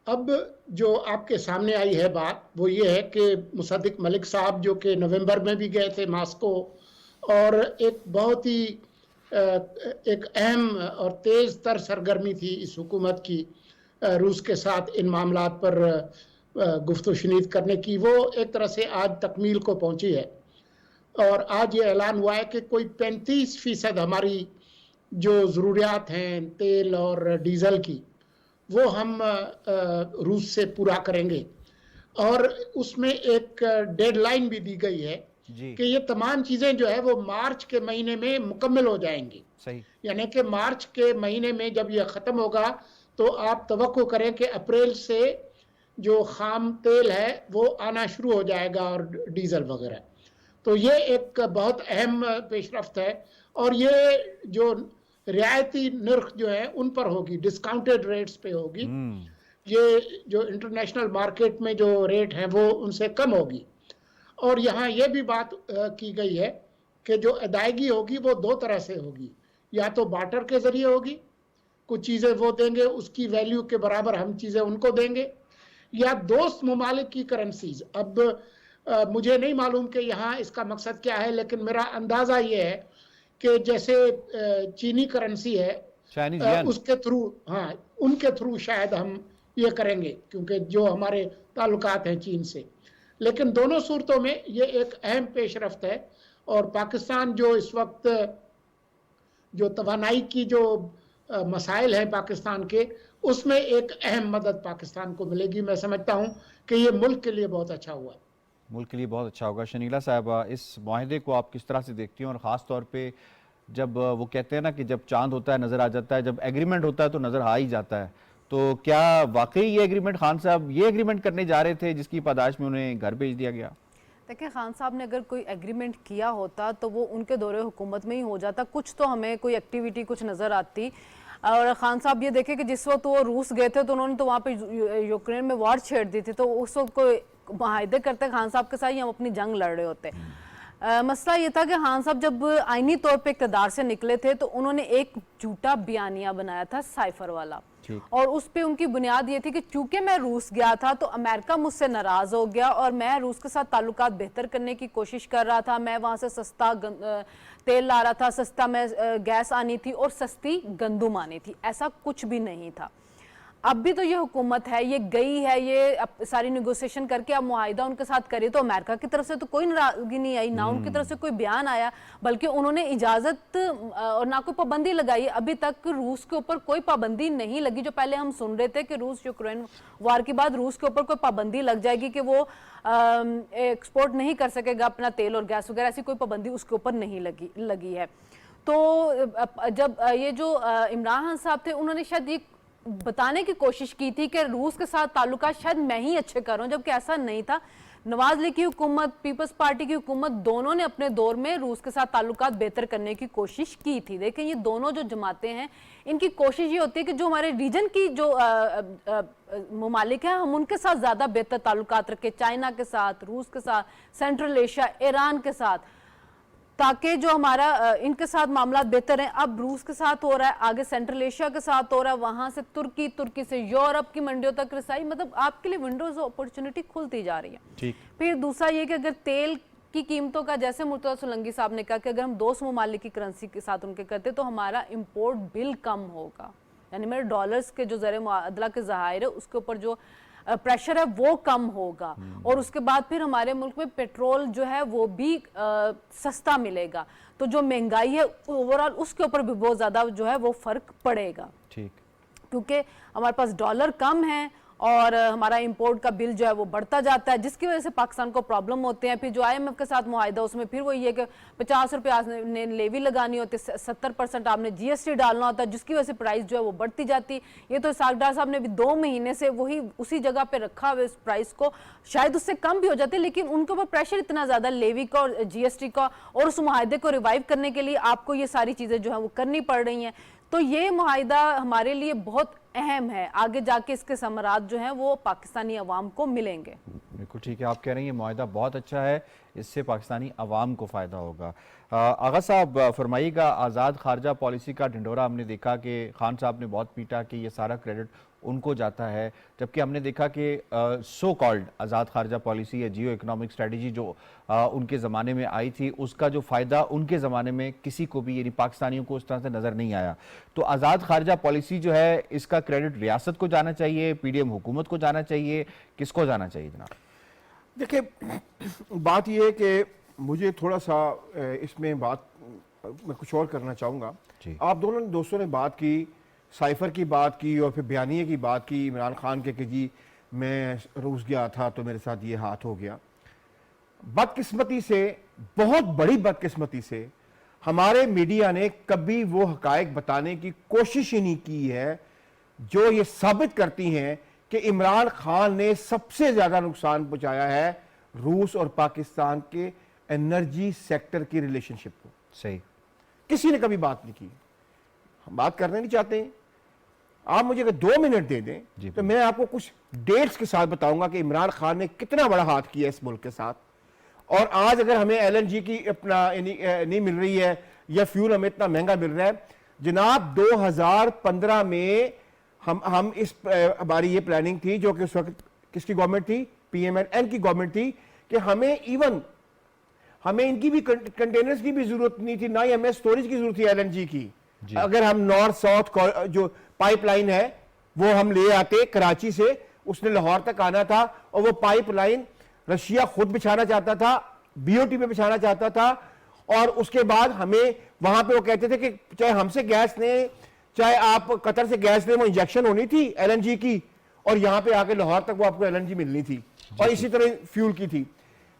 अब जो आपके सामने आई है बात वो ये है कि मुसद्दिक मलिक साहब जो कि नवंबर में भी गए थे मॉस्को, और एक बहुत ही एक अहम और तेज़ तर सरगर्मी थी इस हुकूमत की रूस के साथ इन मामलात पर गुफ्तगू शनीद करने की, वो एक तरह से आज तकमील को पहुंची है। और आज ये ऐलान हुआ है कि कोई 35% हमारी जो ज़रूरियात हैं तेल और डीजल की, वो हम रूस से पूरा करेंगे। और उसमें एक डेडलाइन भी दी गई है कि ये तमाम चीज़ें जो है वो मार्च के महीने में मुकम्मल हो जाएंगी। सही। यानी कि मार्च के महीने में जब ये ख़त्म होगा तो आप तवक्को करें कि अप्रैल से जो खाम तेल है वो आना शुरू हो जाएगा और डीजल वगैरह। तो ये एक बहुत अहम पेशरफ्त है। और ये जो रियायती नर्ख जो है उन पर होगी, डिस्काउंटेड रेट्स पे होगी। ये जो इंटरनेशनल मार्केट में जो रेट हैं वो उनसे कम होगी। और यहाँ ये भी बात की गई है कि जो अदायगी होगी वो दो तरह से होगी, या तो बार्टर के ज़रिए होगी, कुछ चीज़ें वो देंगे उसकी वैल्यू के बराबर हम चीज़ें उनको देंगे, या दोस्त ममालिक की करेंसीज। अब मुझे नहीं मालूम कि यहाँ इसका मकसद क्या है, लेकिन मेरा अंदाज़ा ये है कि जैसे चीनी करेंसी है उसके थ्रू, हाँ उनके थ्रू शायद हम ये करेंगे, क्योंकि जो हमारे ताल्लुकात हैं चीन से। लेकिन दोनों सूरतों में ये एक अहम पेशरफ्त है। और पाकिस्तान जो इस वक्त जो तवानाई की जो मसाइल हैं पाकिस्तान के, उसमें एक अहम मदद पाकिस्तान को मिलेगी। मैं समझता हूँ कि ये मुल्क के लिए बहुत अच्छा हुआ। मुल्क के लिए बहुत अच्छा होगा। शनीला साहबा, इस माहिदे को आप किस तरह से देखती हैं, और ख़ास तौर पे जब वो कहते हैं ना कि जब चांद होता है नज़र आ जाता है, जब एग्रीमेंट होता है तो नज़र आ ही जाता है, तो क्या वाकई ये एग्रीमेंट, खान साहब ये एग्रीमेंट करने जा रहे थे जिसकी पादाश में उन्हें घर भेज दिया गया? देखिए, खान साहब ने अगर कोई एग्रीमेंट किया होता तो वो उनके दौरे हुकूमत में ही हो जाता, कुछ तो हमें कोई एक्टिविटी कुछ नज़र आती। और खान साहब ये देखे कि जिस वक्त वो रूस गए थे तो उन्होंने तो वहाँ पे यूक्रेन में वॉर छेड़ दी थी, तो उस वक्त कोई माहिदे करते खान साहब के साथ ही हम अपनी जंग लड़ रहे होते। मसला ये था कि खान साहब जब आईनी तौर पे इक़्तिदार से निकले थे तो उन्होंने एक झूठा बयानिया बनाया था साइफर वाला, और उस पे उनकी बुनियाद ये थी कि चूंकि मैं रूस गया था तो अमेरिका मुझसे नाराज हो गया और मैं रूस के साथ ताल्लुकात बेहतर करने की कोशिश कर रहा था। मैं वहां से सस्ता तेल ला रहा था, सस्ता मैं गैस आनी थी और सस्ती गंदुम आनी थी। ऐसा कुछ भी नहीं था। अब भी तो ये हुकूमत है, ये गई है, ये सारी निगोशिएशन करके अब मुआहिदा उनके साथ करे, तो अमेरिका की तरफ से तो कोई नाराजगी नहीं आई, ना उनकी तरफ से कोई बयान आया, बल्कि उन्होंने इजाजत और ना कोई पाबंदी लगाई। अभी तक रूस के ऊपर कोई पाबंदी नहीं लगी। जो पहले हम सुन रहे थे कि रूस यूक्रेन वार के बाद रूस के ऊपर कोई पाबंदी लग जाएगी कि वो एक्सपोर्ट नहीं कर सकेगा अपना तेल और गैस वगैरह, ऐसी कोई पाबंदी उसके ऊपर नहीं लगी है। तो जब ये जो इमरान खान साहब थे उन्होंने शायद ये बताने की कोशिश की थी कि रूस के साथ ताल्लुकात शायद मैं ही अच्छे कर रहा हूं, जबकि ऐसा नहीं था। नवाज लीग की हुकूमत, पीपल्स पार्टी की हुकूमत, दोनों ने अपने दौर में रूस के साथ ताल्लुकात बेहतर करने की कोशिश की थी। देखें, ये दोनों जो जमातें हैं इनकी कोशिश ये होती है कि जो हमारे रीजन की जो ममालिक हैं हम उनके साथ ज़्यादा बेहतर ताल्लुकात रखें, चाइना के साथ, रूस के साथ, सेंट्रल एशिया, ईरान के साथ, ताकि जो हमारा इनके साथ मामला बेहतर हैं। अब रूस के साथ हो रहा है, आगे सेंट्रल एशिया के साथ हो रहा है, वहां से तुर्की से यूरोप की मंडियों तक रसाई, मतलब आपके लिए विंडोज अपॉर्चुनिटी खुलती जा रही है। ठीक। फिर दूसरा ये कि अगर तेल की कीमतों का, जैसे मुर्तज़ा सोलंकी साहब ने कहा कि अगर हम दोस्त ममालिक की करेंसी के साथ उनके करते तो हमारा इम्पोर्ट बिल कम होगा, यानी मेरे डॉलर्स के जो ज़र मुआदला के ज़हायर है उसके ऊपर जो प्रेशर है वो कम होगा, और उसके बाद फिर हमारे मुल्क में पेट्रोल जो है वो भी सस्ता मिलेगा। तो जो महंगाई है ओवरऑल उसके ऊपर भी बहुत ज़्यादा जो है वो फ़र्क पड़ेगा। ठीक, क्योंकि हमारे पास डॉलर कम है और हमारा इंपोर्ट का बिल जो है वो बढ़ता जाता है, जिसकी वजह से पाकिस्तान को प्रॉब्लम होते हैं। फिर जो IMF के साथ मुआहिदा उसमें फिर वो ये कि 50 रुपये आपने लेवी लगानी होती है, 70% आपने GST डालना होता है, जिसकी वजह से प्राइस जो है वो बढ़ती जाती है। ये तो सागडार साहब ने भी 2 महीने से वही उसी जगह पे रखा हुआ इस प्राइस को, शायद उससे कम भी हो जाते, लेकिन उनके ऊपर प्रेशर इतना ज़्यादा लेवी का और GST का, और उस मुआहिदे को रिवाइव करने के लिए आपको ये सारी चीज़ें जो है वो करनी पड़ रही हैं। तो ये मुआहिदा हमारे लिए बहुत अहम है, आगे जाके इसके समरात जो हैं वो पाकिस्तानी अवाम को मिलेंगे। बिल्कुल ठीक है, आप कह रही हैं मुआहिदा बहुत अच्छा है, इससे पाकिस्तानी अवाम को फ़ायदा होगा। आगा साहब फरमाइएगा, आज़ाद खारजा पॉलिसी का ढिंढोरा हमने देखा कि खान साहब ने बहुत पीटा कि ये सारा क्रेडिट उनको जाता है, जबकि हमने देखा कि सो कॉल्ड आज़ाद खारजा पॉलिसी या जियो इकोनॉमिक स्ट्रेटजी जो उनके ज़माने में आई थी, उसका जो फ़ायदा उनके ज़माने में किसी को भी, यानी पाकिस्तानियों को उस तरह से नज़र नहीं आया। तो आज़ाद खारजा पॉलिसी जो है इसका क्रेडिट रियासत को जाना चाहिए, PDM हुकूमत को जाना चाहिए, किसको जाना चाहिए जनाब? देखिए, बात यह है कि मुझे थोड़ा सा इसमें बात मैं कुछ और करना चाहूँगा। जी। आप दोनों दोस्तों ने बात की, साइफर की बात की और फिर बयानिए की बात की इमरान खान के कि जी मैं रूस गया था तो मेरे साथ ये हाथ हो गया। बदकिस्मती से, बहुत बड़ी बदकिस्मती से, हमारे मीडिया ने कभी वो हकायक बताने की कोशिश ही नहीं की है जो ये साबित करती हैं कि इमरान खान ने सबसे ज्यादा नुकसान पहुंचाया है रूस और पाकिस्तान के एनर्जी सेक्टर की रिलेशनशिप को। सही। किसी ने कभी बात नहीं की, हम बात करना नहीं चाहते। आप मुझे अगर 2 मिनट दे दें तो मैं आपको कुछ डेट्स के साथ बताऊंगा कि इमरान खान ने कितना बड़ा हाथ किया इस मुल्क के साथ। और आज अगर हमें एलएनजी की अपना नहीं मिल रही है या फ्यूल हमें इतना महंगा मिल रहा है, जनाब 2015 में हम इस हमारी ये प्लानिंग थी जो कि उस वक्त किसकी गवर्नमेंट थी, पीएमएन की गवर्नमेंट थी, कि हमें इनकी भी कंटेनर्स की भी जरूरत नहीं थी, ना ही हमें स्टोरेज की जरूरत थी एलएनजी की। अगर हम नॉर्थ साउथ जो पाइपलाइन है वो हम ले आते कराची से, उसने लाहौर तक आना था और वो पाइपलाइन रशिया खुद बिछाना चाहता था, बीओटी पे बिछाना चाहता था। और उसके बाद हमें वहां पे वो कहते थे कि चाहे हमसे गैस लें चाहे आप कतर से गैस लें, वो इंजेक्शन होनी थी एलएनजी की और यहां पे आके लाहौर तक वो आपको एलएनजी मिलनी थी। और इसी तरह फ्यूल की थी।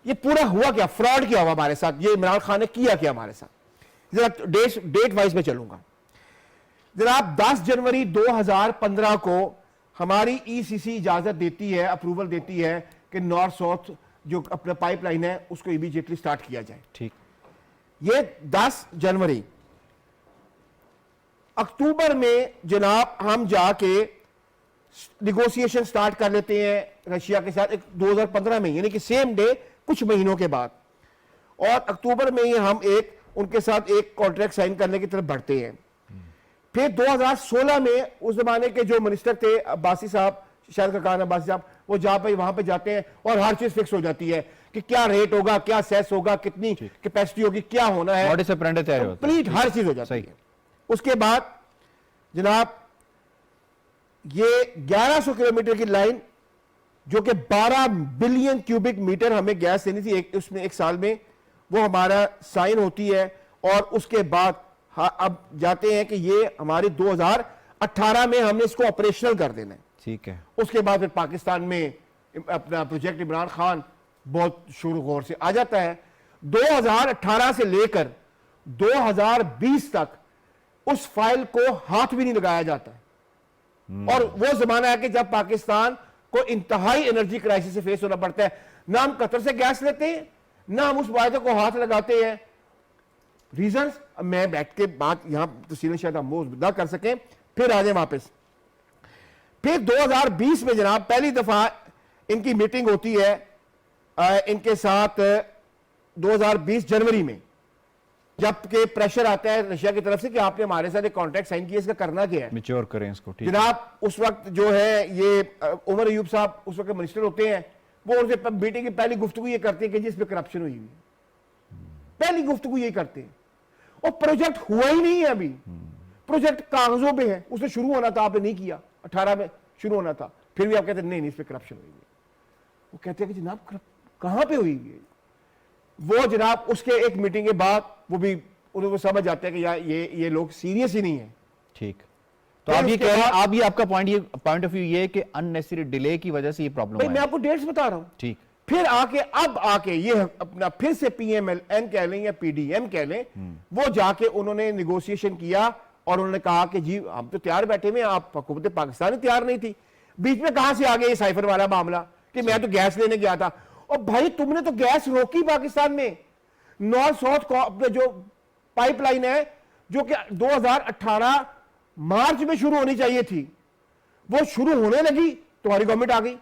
ये पूरा हुआ क्या, फ्रॉड क्या हुआ हमारे साथ, ये इमरान खान ने किया क्या हमारे साथ। जरा डेट वाइज में चलूंगा। जनाब 10 जनवरी 2015 को हमारी ईसीसी इजाजत देती है, अप्रूवल देती है कि नॉर्थ साउथ जो अपना पाइपलाइन है उसको इमीडिएटली स्टार्ट किया जाए। ठीक। ये 10 जनवरी। अक्टूबर में जनाब हम जाके निगोशिएशन स्टार्ट कर लेते हैं रशिया के साथ 2015 में, यानी कि सेम डे कुछ महीनों के बाद। और अक्टूबर में ही हम उनके साथ एक कॉन्ट्रैक्ट साइन करने की तरफ बढ़ते हैं। फिर 2016 में उस जमाने के जो मिनिस्टर थे अब्बासी साहब, शायद खकान अब्बासी साहब, वो वहां पे जाते हैं और हर चीज फिक्स हो जाती है कि क्या रेट होगा, क्या सेस होगा, कितनी कैपेसिटी होगी, क्या होना है, कंप्लीट हर चीज हो जाती है। उसके बाद जनाब ये 1100 किलोमीटर की लाइन जो कि 12 बिलियन क्यूबिक मीटर हमें गैस देनी थी उसमें एक साल में, वो हमारा साइन होती है। और उसके बाद अब जाते हैं कि ये हमारे 2018 में हमने इसको ऑपरेशनल कर देना है। ठीक है। उसके बाद फिर पाकिस्तान में अपना प्रोजेक्ट इमरान खान बहुत शुरू गौर से आ जाता है। 2018 से लेकर 2020 तक उस फाइल को हाथ भी नहीं लगाया जाता है। और वो जमाना है कि जब पाकिस्तान को इंतहाई एनर्जी क्राइसिस से फेस होना पड़ता है। ना हम कतर से गैस लेते हैं, ना हम उस वायदे को हाथ लगाते हैं। रीजंस मैं बैठ के बात यहां तफसील शायद हम वो ना कर सकें, फिर आ जाए वापस। फिर 2020 में जनाब पहली दफा इनकी मीटिंग होती है इनके साथ 2020 जनवरी में, जबकि प्रेशर आता है रशिया की तरफ से कि आपने हमारे साथ एक कॉन्ट्रैक्ट साइन किया, इसका करना क्या है, मैच्योर करें इसको। ठीक जनाब उस वक्त जो है ये उमर अयूब साहब उस वक्त मिनिस्टर होते हैं, वो उनसे मीटिंग की पहली गुफ्तगू ये करते हैं कि जिस पे करप्शन हुई है, पहली गुफ्तगू ये करते हैं। और प्रोजेक्ट हुआ ही नहीं है अभी, प्रोजेक्ट कागजों पे है, उसे शुरू होना था, आपने नहीं किया, 18 में शुरू होना था, फिर भी आप कहते हैं नहीं इस पे करप्शन हुई है। वो कहते हैं कि जनाब कहां पे हुई है। वो जनाब उसके एक मीटिंग के बाद वो भी उनको समझ आते हैं कि यार ये लोग सीरियस ही नहीं है। ठीक। तो आप ये कह रहे हैं, आप ये आपका पॉइंट ऑफ व्यू ये कि अननेसेसरी डिले की वजह से ये प्रॉब्लम है। मैं आपको डेट्स बता रहा हूं। ठीक। फिर आके ये अपना फिर से पीएमएलएन कह लें या पीडीएम कह लें, वो जाके उन्होंने निगोशिएशन किया और उन्होंने कहा कि जी हम तो तैयार बैठे हुए, आप हुकूमत पाकिस्तान तैयार नहीं थी। बीच में कहां से आ गया ये साइफर वाला मामला कि मैं तो गैस लेने गया था। और भाई तुमने तो गैस रोकी पाकिस्तान में। नॉर्थ साउथ अपने जो पाइपलाइन है जो कि 2018 मार्च में शुरू होनी चाहिए थी, वो शुरू होने लगी, तुम्हारी गवर्नमेंट आ गई।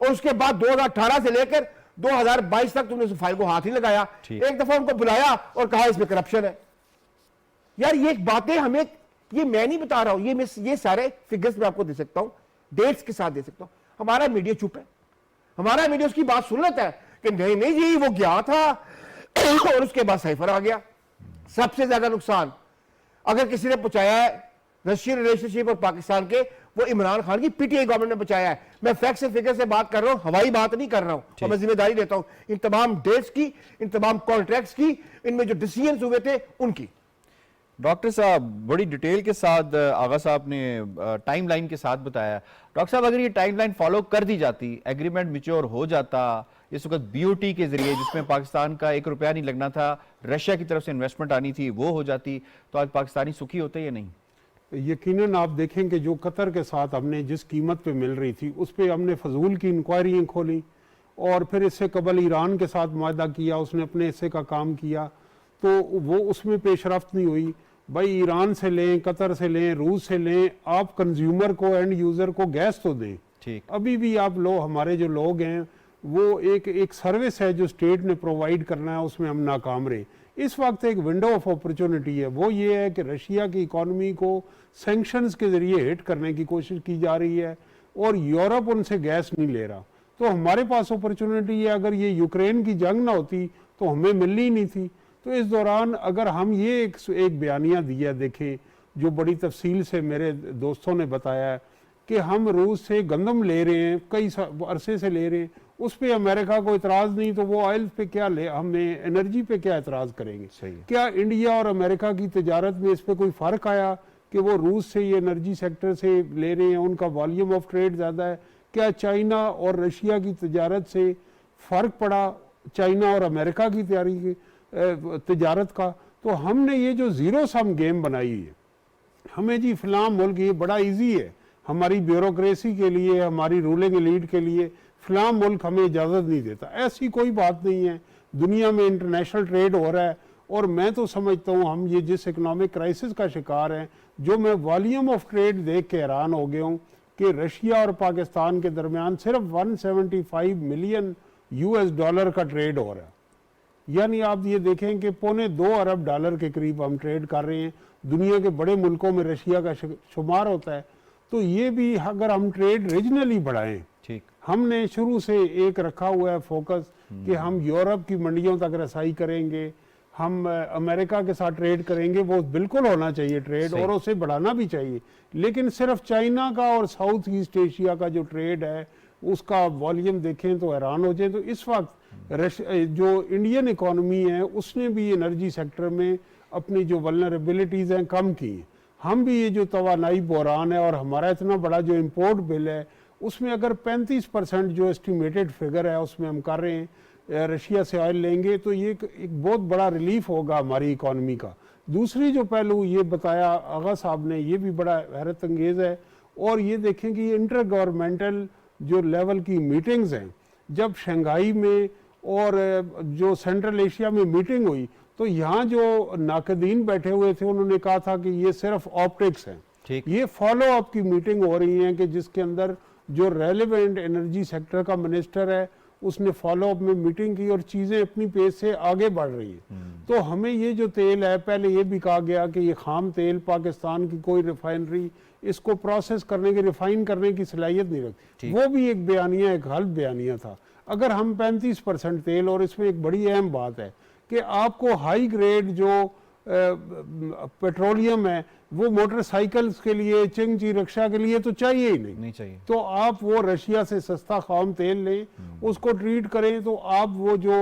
और उसके बाद 2018 से लेकर 2022 तक तुमने उस फाइल को हाथ ही लगाया। एक दफा उनको बुलाया और कहा इसमें करप्शन है। यार ये बातें हमें, ये मैं नहीं बता रहा हूं, ये सारे फिगर्स मैं आपको दे सकता हूं, डेट्स के साथ दे सकता हूं। हमारा मीडिया चुप है, हमारा मीडिया उसकी बात सुन लेता है कि नहीं जी वो गया था और उसके बाद साइफर आ गया। सबसे ज्यादा नुकसान अगर किसी ने पहुंचाया है रशियन रिलेशनशिप और पाकिस्तान के, वो इमरान खान की पीटीआई गवर्नमेंट ने बचाया है। मैं फैक्ट्स एंड फिगर से बात कर रहा हूं, हवाई बात नहीं कर रहा हूं, और मैं जिम्मेदारी लेता हूं इन तमाम डेट्स की, इन तमाम कॉन्ट्रैक्ट्स की, इनमें जो डिसीजंस हुए थे उनकी। डॉक्टर साहब बड़ी डिटेल के साथ आगा साहब ने टाइमलाइन के साथ बताया। डॉक्टर साहब अगर ये टाइमलाइन फॉलो कर दी जाती, एग्रीमेंट मैच्योर हो जाता इस वक्त बीओटी के जरिए, जिसमें पाकिस्तान का 1 रुपया नहीं लगना था, रशिया की तरफ से इन्वेस्टमेंट आनी थी, वो हो जाती, तो आज पाकिस्तानी सुखी होते या नहीं? यकीनन आप देखें कि जो कतर के साथ हमने जिस कीमत पे मिल रही थी उस पर हमने फजूल की इंक्वायरियाँ खोली, और फिर इससे कबल ईरान के साथ मुआहदा किया, उसने अपने हिस्से का काम किया, तो वो उसमें पेशरफ्त नहीं हुई। भाई ईरान से लें, कतर से लें, रूस से लें, आप कंज्यूमर को, एंड यूज़र को गैस तो दें। ठीक, अभी भी आप लोग, हमारे जो लोग हैं, वो एक सर्विस है जो स्टेट ने प्रोवाइड करना है, उसमें हम नाकाम रहे। इस वक्त एक विंडो ऑफ अपॉर्चुनिटी है, वो ये है कि रशिया की इकॉनमी को सैंक्शंस के ज़रिए हिट करने की कोशिश की जा रही है, और यूरोप उनसे गैस नहीं ले रहा। तो हमारे पास अपॉर्चुनिटी है, अगर ये यूक्रेन की जंग ना होती तो हमें मिलनी ही नहीं थी। तो इस दौरान अगर हम ये एक बयानिया दिया देखें, जो बड़ी तफसील से मेरे दोस्तों ने बताया है कि हम रूस से गंदम ले रहे हैं, कई अरसे से ले रहे हैं, उस पर अमेरिका को इतराज़ नहीं, तो वो ऑयल पे क्या ले, हमें एनर्जी पे क्या एतराज़ करेंगे? सही। क्या इंडिया और अमेरिका की तजारत में इस पर कोई फ़र्क आया कि वो रूस से ये एनर्जी सेक्टर से ले रहे हैं, उनका वॉल्यूम ऑफ ट्रेड ज़्यादा है? क्या चाइना और रशिया की तजारत से फ़र्क पड़ा, चाइना और अमेरिका की तजारत का? तो हमने ये जो ज़ीरो सम गेम बनाई है, हमें जी फ़लाँ मुल्क, ये बड़ा इजी है हमारी ब्यूरोक्रेसी के लिए, हमारी रूलिंग एलीट के लिए, फ़लाँ मुल्क हमें इजाज़त नहीं देता। ऐसी कोई बात नहीं है। दुनिया में इंटरनेशनल ट्रेड हो रहा है, और मैं तो समझता हूँ हम ये जिस इकोनॉमिक क्राइसिस का शिकार हैं, जो मैं वॉल्यूम ऑफ ट्रेड देख के हैरान हो गया हूँ कि रशिया और पाकिस्तान के दरमियान सिर्फ 175 मिलियन US डॉलर का ट्रेड हो रहा है। यानी आप ये देखें कि $2.25 अरब के करीब हम ट्रेड कर रहे हैं। दुनिया के बड़े मुल्कों में रशिया का शुमार होता है। तो ये भी अगर हम ट्रेड रीजनली बढ़ाएं, ठीक, हमने शुरू से एक रखा हुआ है फोकस कि हम यूरोप की मंडियों तक रसाई करेंगे, हम अमेरिका के साथ ट्रेड करेंगे, वो बिल्कुल होना चाहिए ट्रेड, और उसे बढ़ाना भी चाहिए। लेकिन सिर्फ चाइना का और साउथ ईस्ट एशिया का जो ट्रेड है उसका वॉल्यूम देखें तो हैरान हो जाए। तो इस वक्त जो इंडियन इकॉनमी है उसने भी एनर्जी सेक्टर में अपनी जो वल्नरेबिलिटीज़ हैं कम की हैं। हम भी ये जो तवानाई बहरान है और हमारा इतना बड़ा जो इम्पोर्ट बिल है उसमें अगर 35% जो एस्टिमेटेड फिगर है उसमें हम कर रहे हैं, रशिया से ऑयल लेंगे, तो ये एक बहुत बड़ा रिलीफ होगा हमारी इकॉनमी का। दूसरी जो पहलू ये बताया आगा साहब ने, ये भी बड़ा हैरत अंगेज़ है। और ये देखें कि ये इंटर गवर्नमेंटल जो लेवल की मीटिंग्स हैं, जब शंघाई में और जो सेंट्रल एशिया में मीटिंग हुई, तो यहाँ जो नाकदीन बैठे हुए थे उन्होंने कहा था कि ये सिर्फ ऑप्टिक्स हैं। ये फॉलो अप की मीटिंग हो रही है कि जिसके अंदर जो रेलेवेंट एनर्जी सेक्टर का मिनिस्टर है उसने फॉलो अप में मीटिंग की और चीज़ें अपनी पेज से आगे बढ़ रही है। तो हमें ये जो तेल है, पहले ये भी कहा गया कि ये खाम तेल पाकिस्तान की कोई रिफाइनरी इसको प्रोसेस करने की, रिफाइन करने की सलाहियत नहीं रखती। वो भी एक बयानिया, एक गलत बयानिया था। अगर हम 35% तेल, और इसमें एक बड़ी अहम बात है कि आपको हाई ग्रेड जो पेट्रोलियम है वो मोटरसाइकिल्स के लिए, चिंगची रिक्शा के लिए तो चाहिए ही नहीं चाहिए। तो आप वो रशिया से सस्ता खाम तेल लें, उसको ट्रीट करें, तो आप वो जो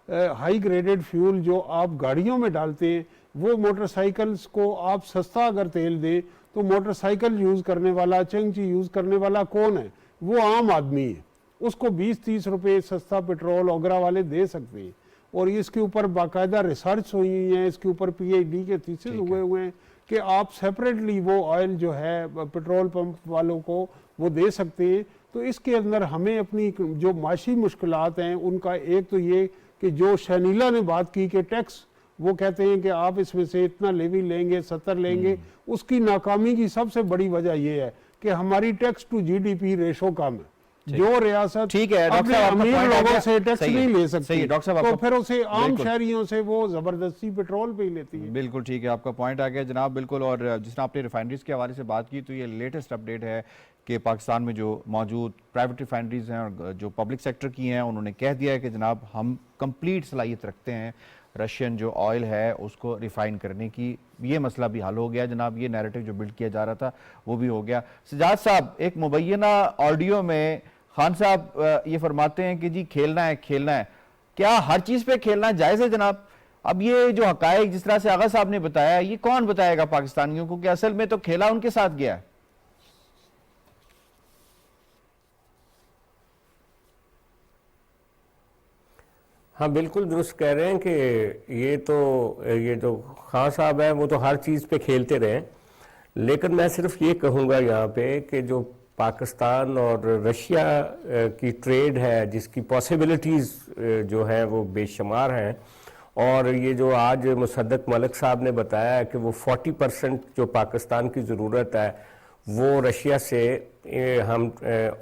हाई ग्रेडेड फ्यूल जो आप गाड़ियों में डालते हैं वो मोटरसाइकिल्स को आप सस्ता अगर तेल दें, तो मोटरसाइकिल यूज़ करने वाला, चिंगची यूज़ करने वाला कौन है? वो आम आदमी है। उसको 20-30 रुपये सस्ता पेट्रोल ओगरा वाले दे सकते हैं। और इसके ऊपर बाकायदा रिसर्च हुई है, इसके ऊपर PhD के थीसिस हुए हैं कि आप सेपरेटली वो ऑयल जो है पेट्रोल पंप वालों को वो दे सकते हैं। तो इसके अंदर हमें अपनी जो माशी मुश्किलात हैं उनका, एक तो ये कि जो शनीला ने बात की कि टैक्स, वो कहते हैं कि आप इसमें से इतना लेवी लेंगे, 70 लेंगे, उसकी नाकामी की सबसे बड़ी वजह यह है कि हमारी टैक्स टू GDP रेशो कम है। जो रियासत ठीक है, अपने अमीर लोगों से टैक्स नहीं ले सकती, डॉक्टर साहब, तो फिर उसे आम शहरियों से वो जबरदस्ती पेट्रोल पे ही लेती है। बिल्कुल ठीक है, आपका पॉइंट आ गया जनाब, बिल्कुल। और जिसने आपने रिफाइनरीज के हवाले से बात की, तो ये लेटेस्ट अपडेट है कि पाकिस्तान में जो मौजूद प्राइवेट रिफाइनरीज हैं और जो पब्लिक सेक्टर की हैं, उन्होंने कह दिया है कि जनाब हम कंप्लीट सलाहियत रखते हैं रशियन जो ऑयल है उसको रिफाइन करने की। ये मसला भी हल हो गया जनाब, ये नैरेटिव जो बिल्ड किया जा रहा था वो भी हो गया। सजाद साहब, एक मुबैना ऑडियो में खान साहब ये फरमाते हैं कि जी खेलना है, खेलना है। क्या हर चीज़ पे खेलना जायज़ है जनाब? अब ये जो हकायक जिस तरह से आगा साहब ने बताया, ये कौन बताएगा पाकिस्तानियों को कि असल में तो खेला उनके साथ गया है? हाँ बिल्कुल दुरुस्त कह रहे हैं कि ये जो खान साहब हैं वो तो हर चीज़ पे खेलते रहे, लेकिन मैं सिर्फ ये कहूँगा यहाँ पे कि जो पाकिस्तान और रशिया की ट्रेड है जिसकी पॉसिबिलिटीज़ जो हैं वो बेशुमार हैं, और ये जो आज मुसद्दक मलिक साहब ने बताया कि वो 40% जो पाकिस्तान की ज़रूरत है वो रशिया से हम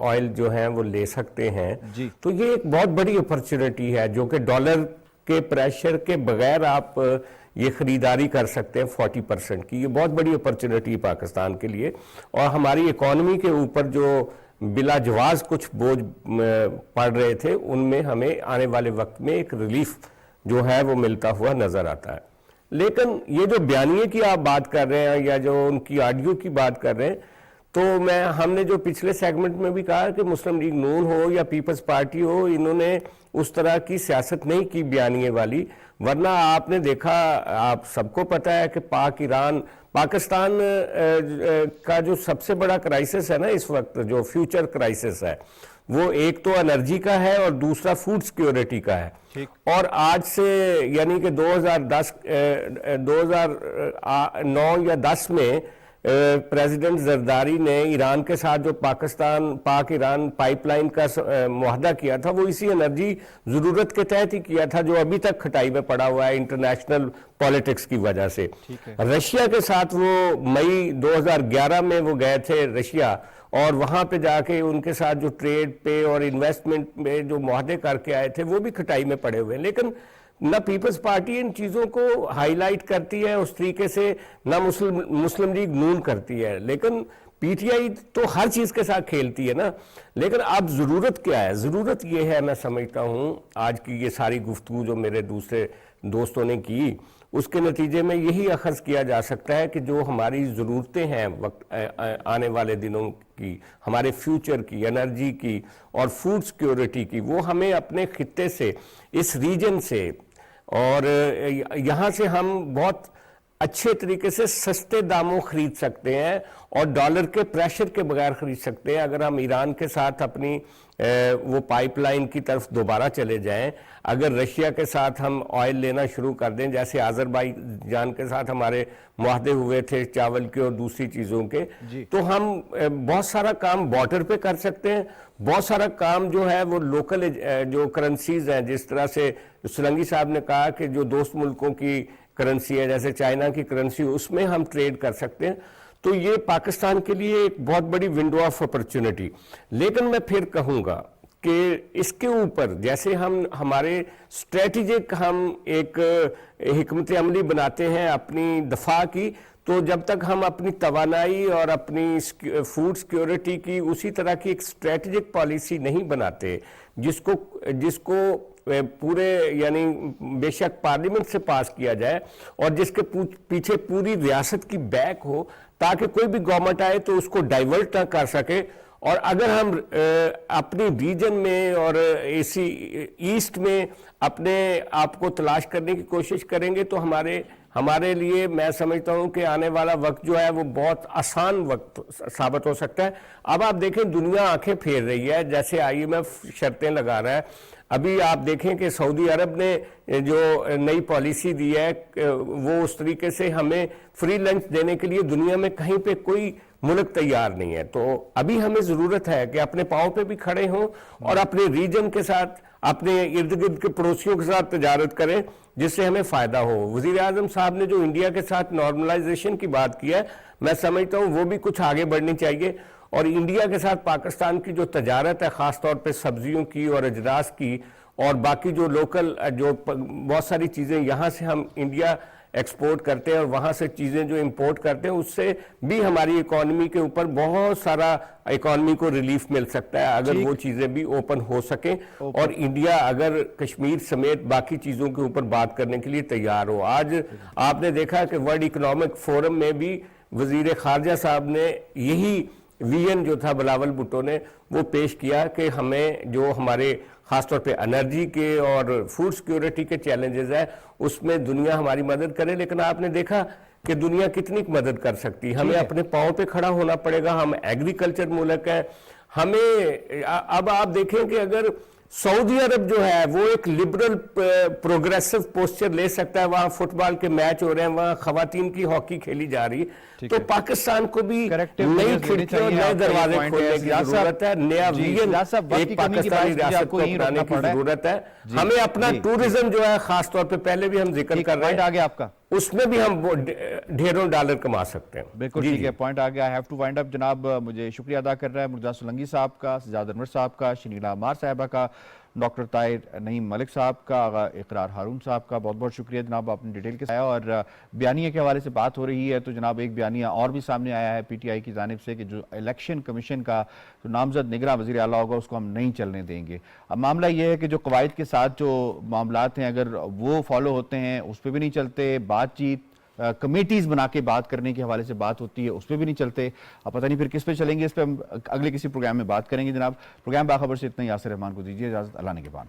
ऑयल जो है वो ले सकते हैं जी। तो ये एक बहुत बड़ी अपॉर्चुनिटी है जो कि डॉलर के प्रेशर के बगैर आप ये खरीदारी कर सकते हैं 40% की। ये बहुत बड़ी अपॉर्चुनिटी है पाकिस्तान के लिए, और हमारी इकॉनमी के ऊपर जो बिला जवाज कुछ बोझ पड़ रहे थे उनमें हमें आने वाले वक्त में एक रिलीफ जो है वो मिलता हुआ नजर आता है। लेकिन ये जो बयानिए की आप बात कर रहे हैं या जो उनकी ऑडियो की बात कर रहे हैं, तो हमने जो पिछले सेगमेंट में भी कहा कि मुस्लिम लीग नून हो या पीपल्स पार्टी हो, इन्होंने उस तरह की सियासत नहीं की बयानिए वाली, वरना आपने देखा, आप सबको पता है कि पाकिस्तान का जो सबसे बड़ा क्राइसिस है ना इस वक्त, जो फ्यूचर क्राइसिस है, वो एक तो एनर्जी का है और दूसरा फूड सिक्योरिटी का है। और आज से यानी कि 2009 या 10 में प्रेसिडेंट जरदारी ने ईरान के साथ जो पाक ईरान पाइपलाइन का मुआहदा किया था वो इसी एनर्जी जरूरत के तहत ही किया था, जो अभी तक खटाई में पड़ा हुआ है इंटरनेशनल पॉलिटिक्स की वजह से। रशिया के साथ वो मई 2011 में वो गए थे रशिया, और वहां पे जाके उनके साथ जो ट्रेड पे और इन्वेस्टमेंट में जो मुआहदे करके आए थे वो भी खटाई में पड़े हुए हैं। लेकिन ना पीपल्स पार्टी इन चीज़ों को हाईलाइट करती है उस तरीके से, ना मुस्लिम लीग नून करती है, लेकिन पीटीआई तो हर चीज़ के साथ खेलती है ना। लेकिन अब ज़रूरत क्या है? ज़रूरत ये है, मैं समझता हूँ आज की ये सारी गुफ्तगू जो मेरे दूसरे दोस्तों ने की, उसके नतीजे में यही अखज़ किया जा सकता है कि जो हमारी ज़रूरतें हैं वक्त आने वाले दिनों की, हमारे फ्यूचर की, एनर्जी की और फूड सिक्योरिटी की, वो हमें अपने खित्ते से, इस रीजन से, और यहाँ से हम बहुत अच्छे तरीके से सस्ते दामों खरीद सकते हैं और डॉलर के प्रेशर के बगैर खरीद सकते हैं। अगर हम ईरान के साथ अपनी वो पाइपलाइन की तरफ दोबारा चले जाएं, अगर रशिया के साथ हम ऑयल लेना शुरू कर दें, जैसे आज़रबाईजान के साथ हमारे मुआहदे हुए थे चावल के और दूसरी चीज़ों के, तो हम बहुत सारा काम बॉर्डर पे कर सकते हैं। बहुत सारा काम जो है वो लोकल जो करेंसीज हैं, जिस तरह से सुलंगी साहब ने कहा कि जो दोस्त मुल्कों की करेंसी है जैसे चाइना की करेंसी, उसमें हम ट्रेड कर सकते हैं। तो ये पाकिस्तान के लिए एक बहुत बड़ी विंडो ऑफ अपॉर्चुनिटी। लेकिन मैं फिर कहूँगा कि इसके ऊपर जैसे हम हमारे स्ट्रेटेजिक हम एक हिकमत अमली बनाते हैं अपनी दफा की, तो जब तक हम अपनी तवानाई और अपनी फूड सिक्योरिटी की उसी तरह की एक स्ट्रेटेजिक पॉलिसी नहीं बनाते जिसको पूरे यानी बेशक पार्लियामेंट से पास किया जाए और जिसके पीछे पूरी रियासत की बैक हो, ताकि कोई भी गवर्नमेंट आए तो उसको डाइवर्ट ना कर सके। और अगर हम अपनी रीजन में और इसी ईस्ट में अपने आप को तलाश करने की कोशिश करेंगे तो हमारे लिए मैं समझता हूं कि आने वाला वक्त जो है वो बहुत आसान वक्त साबित हो सकता है। अब आप देखें दुनिया आंखें फेर रही है, जैसे IMF शर्तें लगा रहा है। अभी आप देखें कि सऊदी अरब ने जो नई पॉलिसी दी है वो उस तरीके से हमें फ्री लंच देने के लिए दुनिया में कहीं पे कोई मुल्क तैयार नहीं है। तो अभी हमें जरूरत है कि अपने पांव पे भी खड़े हों और अपने रीजन के साथ, अपने इर्द गिर्द के पड़ोसियों के साथ तजारत करें जिससे हमें फायदा हो। वजीर आजम साहब ने जो इंडिया के साथ नॉर्मलाइजेशन की बात की है, मैं समझता हूँ वो भी कुछ आगे बढ़नी चाहिए। और इंडिया के साथ पाकिस्तान की जो तजारत है, खासतौर पे सब्जियों की और अजरास की और बाकी जो लोकल जो बहुत सारी चीज़ें यहाँ से हम इंडिया एक्सपोर्ट करते हैं और वहाँ से चीज़ें जो इंपोर्ट करते हैं, उससे भी हमारी इकॉनमी के ऊपर बहुत सारा इकॉनमी को रिलीफ मिल सकता है अगर वो चीज़ें भी ओपन हो सकें और इंडिया अगर कश्मीर समेत बाकी चीज़ों के ऊपर बात करने के लिए तैयार हो। आज आपने देखा कि वर्ल्ड इकोनॉमिक फोरम में भी वजीर खारजा साहब ने यही विजन जो था बिलावल भुट्टो ने वो पेश किया कि हमें जो हमारे खासतौर पे एनर्जी के और फूड सिक्योरिटी के चैलेंजेस है उसमें दुनिया हमारी मदद करे, लेकिन आपने देखा कि दुनिया कितनी मदद कर सकती है। हमें अपने पांव पे खड़ा होना पड़ेगा, हम एग्रीकल्चर मुल्क है। हमें अब आप देखें कि अगर सऊदी अरब जो है वो एक लिबरल प्रोग्रेसिव पोस्चर ले सकता है, वहां फुटबॉल के मैच हो रहे हैं, वहां खवातीन की हॉकी खेली जा रही, तो पाकिस्तान को भी नई खिड़की और नए दरवाजे खोलने की जरूरत है, नया विजन एक पाकिस्तानी रियासत को अपनाने की जरूरत है। हमें अपना टूरिज्म जो है खासतौर पे पहले भी हम जिक्र कर रहे हैं, आगे आपका उसमें भी हम ढेरों डॉलर कमा सकते हैं। बिल्कुल ठीक है, पॉइंट आ गया। I have to wind up. जनाब मुझे शुक्रिया अदा कर रहा है मुर्तज़ा सोलंकी साहब का, सजाद अनवर साहब का, शनीला अमार साहिबा का, डॉक्टर ताहिर नईम मलिक साहब का, आगा इकरार हारून साहब का बहुत बहुत शुक्रिया जनाब, आपने डिटेल के साथ आया। और बयानिया के हवाले से बात हो रही है तो जनाब एक बयानिया और भी सामने आया है पीटीआई की जानिब से कि जो इलेक्शन कमीशन का जो नामजद निगरान वज़ीर आला होगा उसको हम नहीं चलने देंगे। अब मामला ये है कि जो कवायद के साथ जो मामलात हैं अगर वो फॉलो होते हैं उस पर भी नहीं चलते, बातचीत कमेटीज बना के बात करने के हवाले से बात होती है उस पर भी नहीं चलते। अब पता नहीं फिर किस पे चलेंगे, इस पर हम अगले किसी प्रोग्राम में बात करेंगे जनाब। प्रोग्राम बाखबर से इतना ही। यासिर रहमान को दीजिए इजाज़त, अल्लाह ने के बाद।